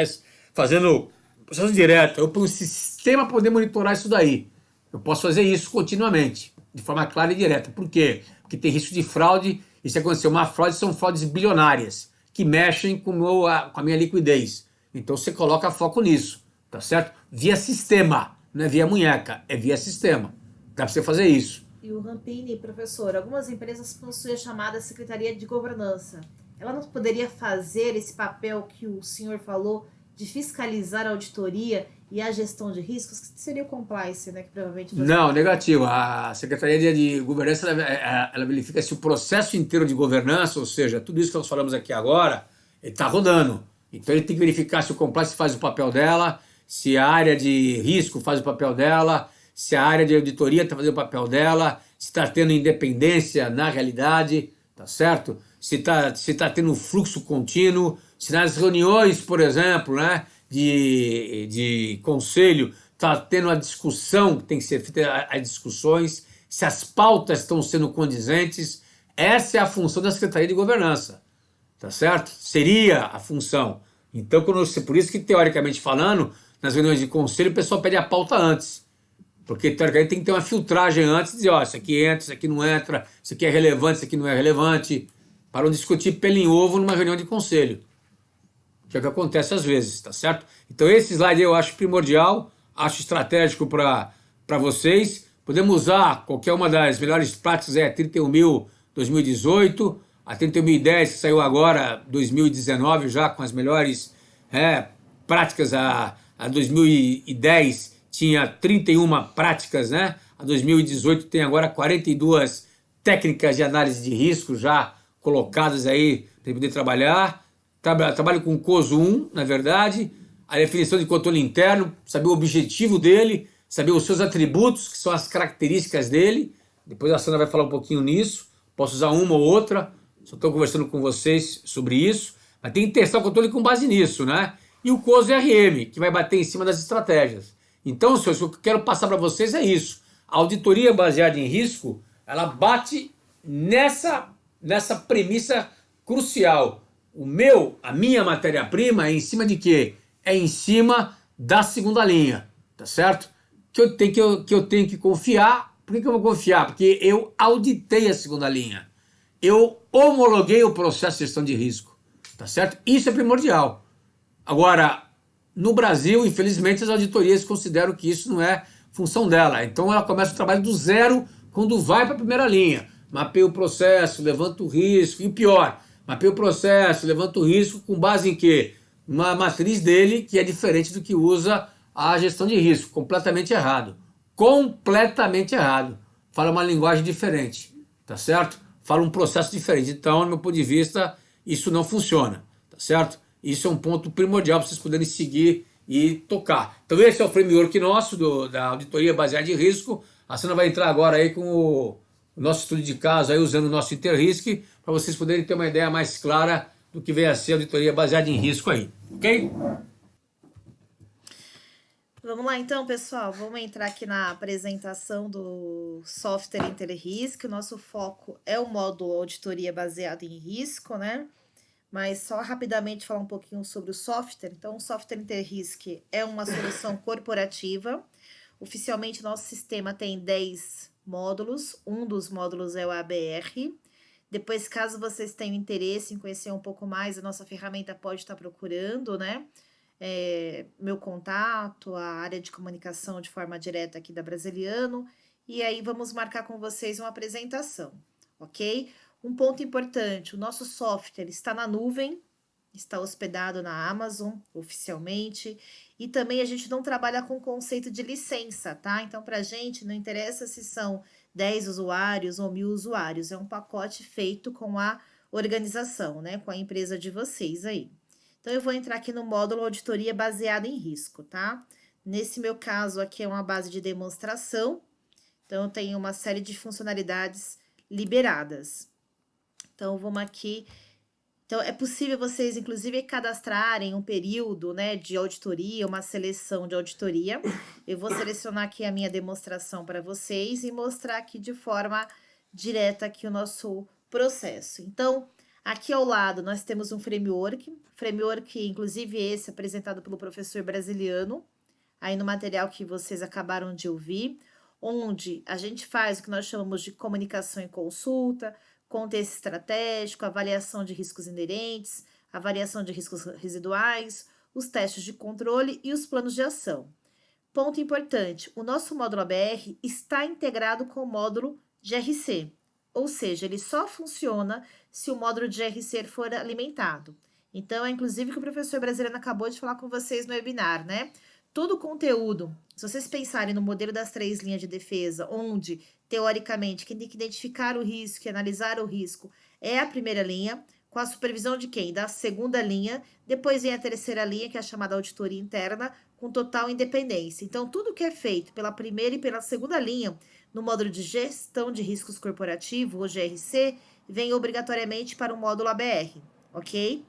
fazendo processo direto. Eu, pelo sistema, poder monitorar isso daí. Eu posso fazer isso continuamente, de forma clara e direta. Por quê? Porque tem risco de fraude, e se acontecer uma fraude, são fraudes bilionárias, que mexem com a minha liquidez. Então você coloca foco nisso, tá certo? Via sistema, não é via munheca, é via sistema. Dá para você fazer isso. E o Rampini, professor, algumas empresas possuem a chamada Secretaria de Governança. Ela não poderia fazer esse papel que o senhor falou de fiscalizar a auditoria e a gestão de riscos, que seria o compliance, né? Que provavelmente você... Não, negativo. A Secretaria de Governança ela verifica se o processo inteiro de governança, ou seja, tudo isso que nós falamos aqui agora, ele está rodando. Então ele tem que verificar se o compliance faz o papel dela, se a área de risco faz o papel dela, se a área de auditoria está fazendo o papel dela, se está tendo independência na realidade, tá certo? Se tá tendo fluxo contínuo, se nas reuniões, por exemplo, né, de conselho, está tendo a discussão, que tem que ser feita as discussões, se as pautas estão sendo condizentes. Essa é a função da Secretaria de Governança, tá certo? Seria a função. Então, por isso que, teoricamente falando, nas reuniões de conselho, o pessoal pede a pauta antes. Porque, teoricamente, tem que ter uma filtragem antes, de dizer, ó, isso aqui entra, isso aqui não entra, isso aqui é relevante, isso aqui não é relevante, para não discutir pelo em ovo numa reunião de conselho. Que é o que acontece às vezes, tá certo? Então esse slide eu acho primordial, acho estratégico para vocês. Podemos usar qualquer uma das melhores práticas, a 31.000 2018, a 31.010 que saiu agora, 2019 já com as melhores práticas, a 2010 tinha 31 práticas, né? A 2018 tem agora 42 técnicas de análise de risco já colocadas aí para poder trabalhar. Trabalho com o COSO 1, na verdade, a definição de controle interno, saber o objetivo dele, saber os seus atributos, que são as características dele. Depois a Sandra vai falar um pouquinho nisso. Posso usar uma ou outra, só estou conversando com vocês sobre isso. Mas tem que testar o controle com base nisso, né? E o COSO RM, que vai bater em cima das estratégias. Então, senhores, o que eu quero passar para vocês é isso. A auditoria baseada em risco, ela bate nessa premissa crucial. A minha matéria-prima é em cima de quê? É em cima da segunda linha, tá certo? Que eu tenho que confiar. Por que eu vou confiar? Porque eu auditei a segunda linha. Eu homologuei o processo de gestão de risco, tá certo? Isso é primordial. Agora, no Brasil, infelizmente, as auditorias consideram que isso não é função dela. Então ela começa o trabalho do zero quando vai para a primeira linha. Mapeia o processo, levanta o risco, e pior, mapeia o processo, levanta o risco com base em quê? Uma matriz dele que é diferente do que usa a gestão de risco. Completamente errado. Completamente errado. Fala uma linguagem diferente, tá certo? Fala um processo diferente. Então, do meu ponto de vista, isso não funciona, tá certo? Isso é um ponto primordial para vocês poderem seguir e tocar. Então esse é o framework nosso da auditoria baseada em risco. A Sandra vai entrar agora aí com o nosso estudo de caso, aí usando o nosso Interrisk, para vocês poderem ter uma ideia mais clara do que vem a ser a auditoria baseada em risco aí, ok? Vamos lá então, pessoal. Vamos entrar aqui na apresentação do software Interrisk. O nosso foco é o módulo auditoria baseada em risco, né? Mas só rapidamente falar um pouquinho sobre o software. Então, o software Interrisk é uma solução corporativa. Oficialmente, nosso sistema tem 10 módulos. Um dos módulos é o ABR. Depois, caso vocês tenham interesse em conhecer um pouco mais, a nossa ferramenta pode estar procurando, né? Meu contato, a área de comunicação de forma direta aqui da Brasiliano. E aí, vamos marcar com vocês uma apresentação, ok? Um ponto importante, o nosso software está na nuvem, está hospedado na Amazon, oficialmente, e também a gente não trabalha com conceito de licença, tá? Então, para a gente, não interessa se são 10 usuários ou 1.000 usuários, é um pacote feito com a organização, né? Com a empresa de vocês aí. Então, eu vou entrar aqui no módulo auditoria baseada em risco, tá? Nesse meu caso aqui é uma base de demonstração, então eu tenho uma série de funcionalidades liberadas. Então, vamos aqui Então, é possível vocês, inclusive, cadastrarem um período, né, de auditoria, uma seleção de auditoria. Eu vou selecionar aqui a minha demonstração para vocês e mostrar aqui de forma direta aqui o nosso processo. Então, aqui ao lado nós temos um framework, inclusive esse apresentado pelo professor Brasiliano, aí no material que vocês acabaram de ouvir, onde a gente faz o que nós chamamos de comunicação e consulta, contexto estratégico, avaliação de riscos inerentes, avaliação de riscos residuais, os testes de controle e os planos de ação. Ponto importante, o nosso módulo ABR está integrado com o módulo GRC, ou seja, ele só funciona se o módulo de GRC for alimentado. Então, é inclusive o que o professor Brasiliano acabou de falar com vocês no webinar, né? Todo o conteúdo, se vocês pensarem no modelo das 3 linhas de defesa, onde, teoricamente, quem tem que identificar o risco e analisar o risco é a primeira linha, com a supervisão de quem? Da segunda linha, depois vem a terceira linha, que é a chamada auditoria interna, com total independência. Então, tudo que é feito pela primeira e pela segunda linha, no módulo de gestão de riscos corporativo, ou GRC, vem obrigatoriamente para o módulo ABR, ok?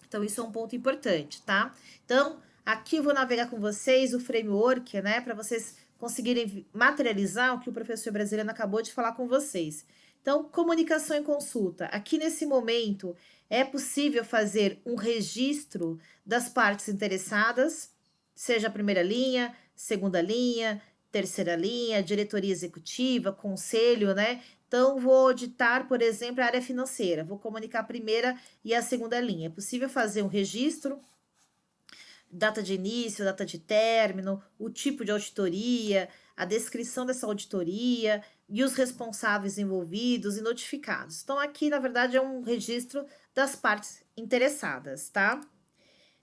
Então, isso é um ponto importante, tá? Então, aqui eu vou navegar com vocês o framework, né, para vocês conseguirem materializar o que o professor Brasiliano acabou de falar com vocês. Então, comunicação e consulta. Aqui nesse momento, é possível fazer um registro das partes interessadas, seja a primeira linha, segunda linha, terceira linha, diretoria executiva, conselho, né? Então, vou auditar, por exemplo, a área financeira. Vou comunicar a primeira e a segunda linha. É possível fazer um registro, data de início, data de término, o tipo de auditoria, a descrição dessa auditoria e os responsáveis envolvidos e notificados. Então, aqui, na verdade, é um registro das partes interessadas, tá?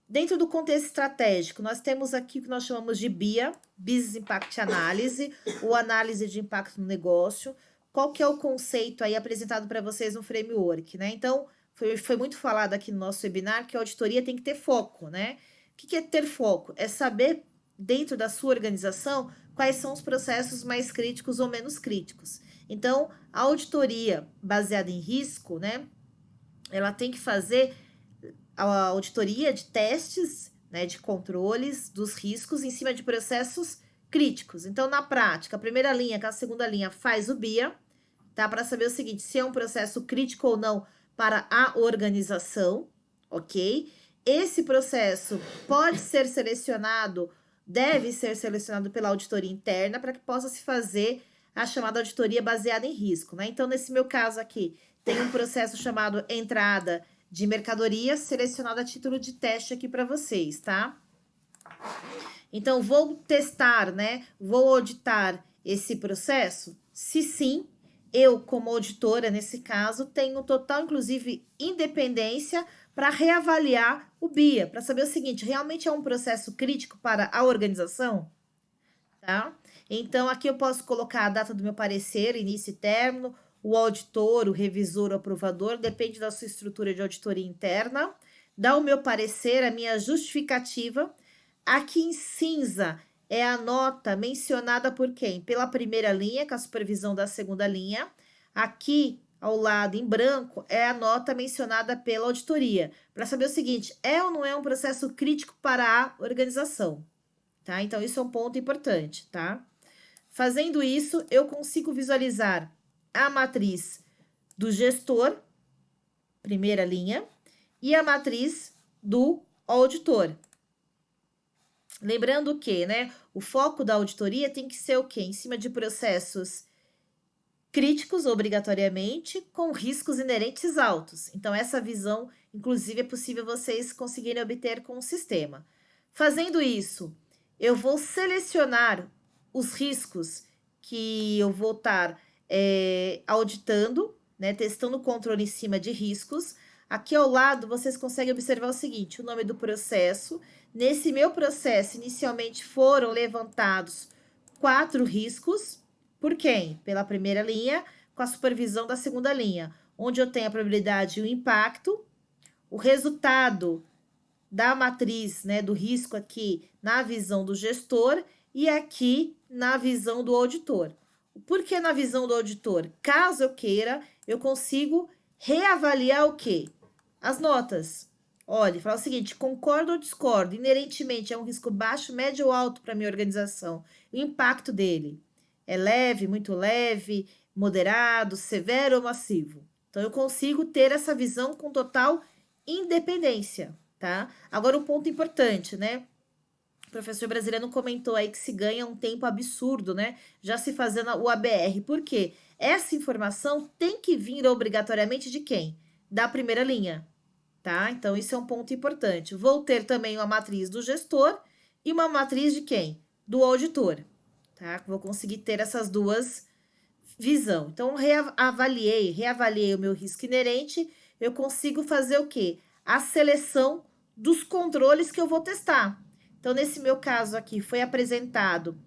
Dentro do contexto estratégico, nós temos aqui o que nós chamamos de BIA, Business Impact Analysis, ou análise de impacto no negócio. Qual que é o conceito aí apresentado para vocês no framework, né? Então, foi muito falado aqui no nosso webinar que a auditoria tem que ter foco, né? O que é ter foco? É saber, dentro da sua organização, quais são os processos mais críticos ou menos críticos. Então, a auditoria baseada em risco, né? Ela tem que fazer a auditoria de testes, né, de controles dos riscos em cima de processos críticos. Então, na prática, a primeira linha com a segunda linha faz o BIA, tá? Para saber o seguinte, se é um processo crítico ou não para a organização, ok? Esse processo pode ser selecionado, deve ser selecionado pela auditoria interna para que possa se fazer a chamada auditoria baseada em risco, né? Então, nesse meu caso aqui, tem um processo chamado entrada de mercadoria selecionado a título de teste aqui para vocês, tá? Então, vou testar, né? Vou auditar esse processo? Se sim, eu, como auditora, nesse caso, tenho total, inclusive, independência para reavaliar o BIA, para saber o seguinte, realmente é um processo crítico para a organização? Tá? Então, aqui eu posso colocar a data do meu parecer, início e término, o auditor, o revisor, o aprovador, depende da sua estrutura de auditoria interna, dá o meu parecer, a minha justificativa. Aqui em cinza é a nota mencionada por quem? Pela primeira linha, com a supervisão da segunda linha. Aqui, ao lado, em branco, é a nota mencionada pela auditoria. Para saber o seguinte, é ou não é um processo crítico para a organização? Tá? Então, isso é um ponto importante, tá? Fazendo isso, eu consigo visualizar a matriz do gestor, primeira linha, e a matriz do auditor. Lembrando que, né, o foco da auditoria tem que ser o quê? Em cima de processos críticos, obrigatoriamente, com riscos inerentes altos. Então, essa visão, inclusive, é possível vocês conseguirem obter com o sistema. Fazendo isso, eu vou selecionar os riscos que eu vou estar auditando, né, testando o controle em cima de riscos. Aqui ao lado, vocês conseguem observar o seguinte, o nome do processo. Nesse meu processo, inicialmente foram levantados 4 riscos. Por quem? Pela primeira linha, com a supervisão da segunda linha, onde eu tenho a probabilidade e o impacto, o resultado da matriz, né, do risco aqui na visão do gestor e aqui na visão do auditor. Por que na visão do auditor? Caso eu queira, eu consigo reavaliar o quê? as notas. Olha, fala o seguinte: concordo ou discordo? Inerentemente é um risco baixo, médio ou alto para minha organização? O impacto dele é leve, muito leve, moderado, severo ou massivo? Então, eu consigo ter essa visão com total independência, tá? Agora, um ponto importante, né? O professor brasileiro comentou aí que se ganha um tempo absurdo, né? Já se fazendo o ABR. Por quê? Essa informação tem que vir obrigatoriamente de quem? Da primeira linha, tá? Então, isso é um ponto importante. Vou ter também uma matriz do gestor e uma matriz de quem? Do auditor, tá? Vou conseguir ter essas duas visão. Então, reavaliei o meu risco inerente, eu consigo fazer o quê? A seleção dos controles que eu vou testar. Então, nesse meu caso aqui, foi apresentado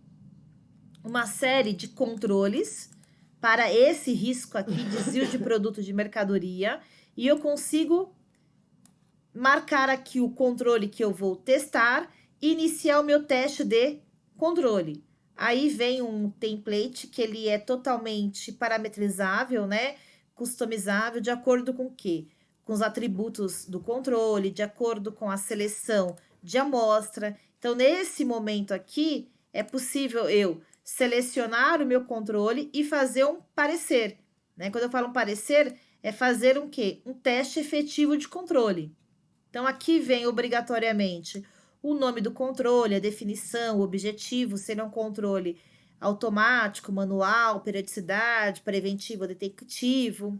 uma série de controles para esse risco aqui, desvio de produto de mercadoria, e eu consigo marcar aqui o controle que eu vou testar e iniciar o meu teste de controle. Aí vem um template que ele é totalmente parametrizável, né? Customizável de acordo com o quê? Com os atributos do controle, de acordo com a seleção de amostra. Então, nesse momento aqui, é possível eu selecionar o meu controle e fazer um parecer, né? Quando eu falo um parecer, é fazer um quê? Um teste efetivo de controle. Então, aqui vem obrigatoriamente o nome do controle, a definição, o objetivo, se ele é um controle automático, manual, periodicidade, preventivo ou detectivo.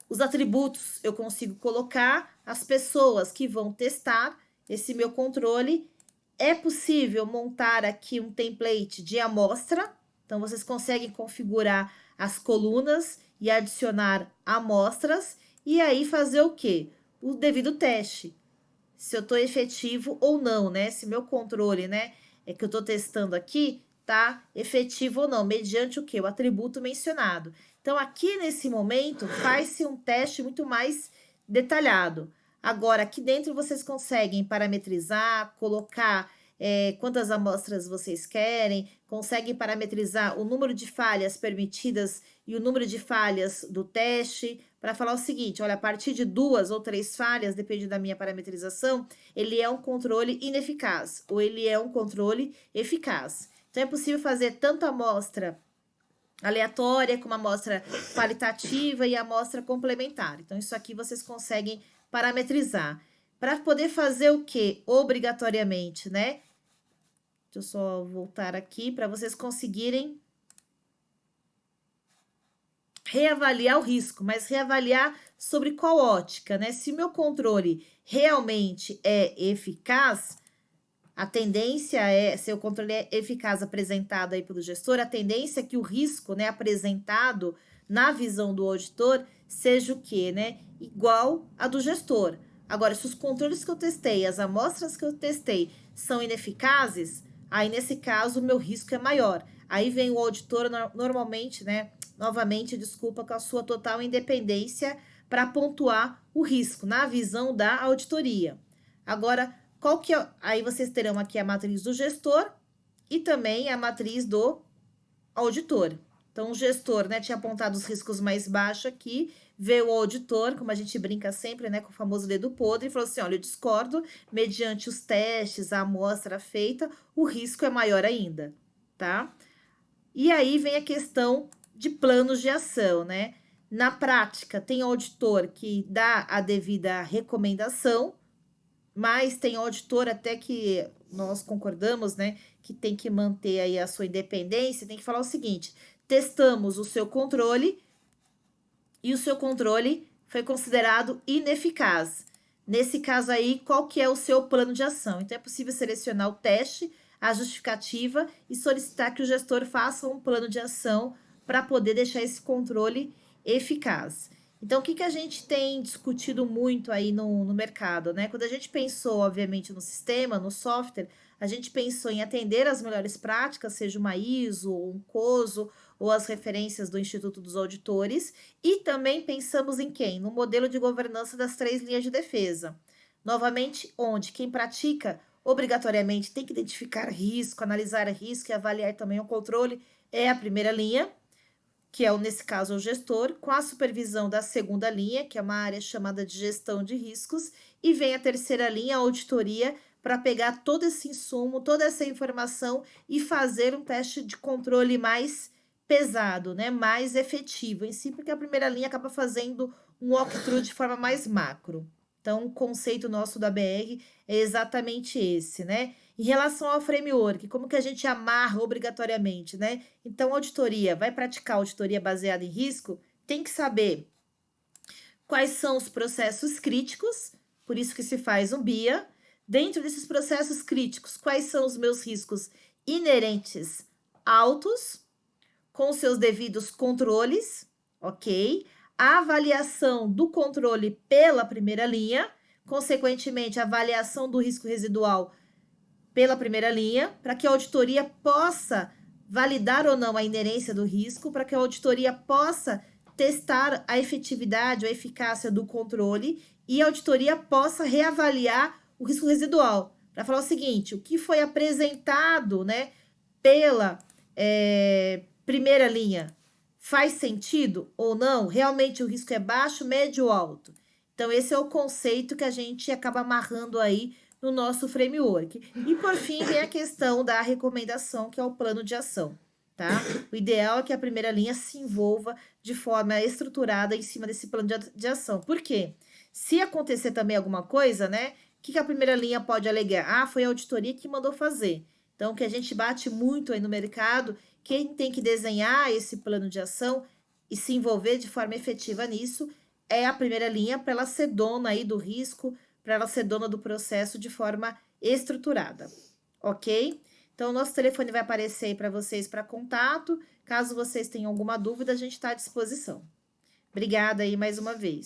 Os atributos eu consigo colocar, as pessoas que vão testar esse meu controle. É possível montar aqui um template de amostra, então vocês conseguem configurar as colunas e adicionar amostras, e aí fazer o quê? O devido teste, se eu estou efetivo ou não, né? Se meu controle, né, é que eu estou testando aqui, tá efetivo ou não, mediante o quê? O atributo mencionado. Então, aqui nesse momento, faz-se um teste muito mais detalhado. Agora, aqui dentro vocês conseguem parametrizar, colocar quantas amostras vocês querem, conseguem parametrizar o número de falhas permitidas e o número de falhas do teste, para falar o seguinte: olha, a partir de 2 ou 3 falhas, depende da minha parametrização, ele é um controle ineficaz ou ele é um controle eficaz. Então, é possível fazer tanto amostra aleatória como amostra qualitativa e amostra complementar. Então, isso aqui vocês conseguem parametrizar. Para poder fazer o que? Obrigatoriamente, né? Deixa eu só voltar aqui para vocês conseguirem reavaliar o risco, mas reavaliar sobre qual ótica, né? Se o meu controle realmente é eficaz, a tendência é, se o controle é eficaz apresentado aí pelo gestor, a tendência é que o risco, né, apresentado na visão do auditor seja o quê, né? Igual a do gestor. Agora, se os controles que eu testei, as amostras que eu testei são ineficazes, aí nesse caso o meu risco é maior. Aí vem o auditor normalmente, né? Novamente, desculpa, com a sua total independência para pontuar o risco na visão da auditoria. Agora, qual que é? Aí vocês terão aqui a matriz do gestor e também a matriz do auditor. Então, o gestor, né, tinha apontado os riscos mais baixos aqui, veio o auditor, como a gente brinca sempre, né, com o famoso dedo podre, e falou assim: olha, eu discordo, mediante os testes, a amostra feita, o risco é maior ainda, tá? E aí vem a questão de planos de ação, né? Na prática, tem auditor que dá a devida recomendação, mas tem auditor até que nós concordamos, né, que tem que manter aí a sua independência, tem que falar o seguinte: testamos o seu controle e o seu controle foi considerado ineficaz. Nesse caso aí, qual que é o seu plano de ação? Então, é possível selecionar o teste, a justificativa e solicitar que o gestor faça um plano de ação para poder deixar esse controle eficaz. Então, o que a gente tem discutido muito aí no mercado, né? Quando a gente pensou, obviamente, no sistema, no software, a gente pensou em atender as melhores práticas, seja uma ISO, um COSO, ou as referências do Instituto dos Auditores, e também pensamos em quem? No modelo de governança das 3 linhas de defesa. Novamente, onde quem pratica obrigatoriamente tem que identificar risco, analisar risco e avaliar também o controle é a primeira linha. que é, nesse caso, o gestor, com a supervisão da segunda linha, que é uma área chamada de gestão de riscos, e vem a terceira linha, a auditoria, para pegar todo esse insumo, toda essa informação e fazer um teste de controle mais pesado, né, mais efetivo em si, porque a primeira linha acaba fazendo um walkthrough de forma mais macro. Então, o conceito nosso da BR é exatamente esse, né? Em relação ao framework, como que a gente amarra obrigatoriamente, né? Então, auditoria, vai praticar auditoria baseada em risco, tem que saber quais são os processos críticos, por isso que se faz um BIA. Dentro desses processos críticos, quais são os meus riscos inerentes altos, com seus devidos controles, ok? A avaliação do controle pela primeira linha, consequentemente, a avaliação do risco residual pela primeira linha, para que a auditoria possa validar ou não a inerência do risco, para que a auditoria possa testar a efetividade ou a eficácia do controle e a auditoria possa reavaliar o risco residual, para falar o seguinte, o que foi apresentado, né, pela primeira linha, faz sentido ou não? Realmente o risco é baixo, médio ou alto? Então, esse é o conceito que a gente acaba amarrando aí no nosso framework. E, por fim, vem a questão da recomendação, que é o plano de ação, tá? O ideal é que a primeira linha se envolva de forma estruturada em cima desse plano de ação. Por quê? Se acontecer também alguma coisa, né? O que a primeira linha pode alegar? Ah, foi a auditoria que mandou fazer. Então, o que a gente bate muito aí no mercado, quem tem que desenhar esse plano de ação e se envolver de forma efetiva nisso é a primeira linha, para ela ser dona aí do risco, para ela ser dona do processo de forma estruturada, ok? Então, o nosso telefone vai aparecer aí para vocês para contato. Caso vocês tenham alguma dúvida, a gente está à disposição. Obrigada aí mais uma vez.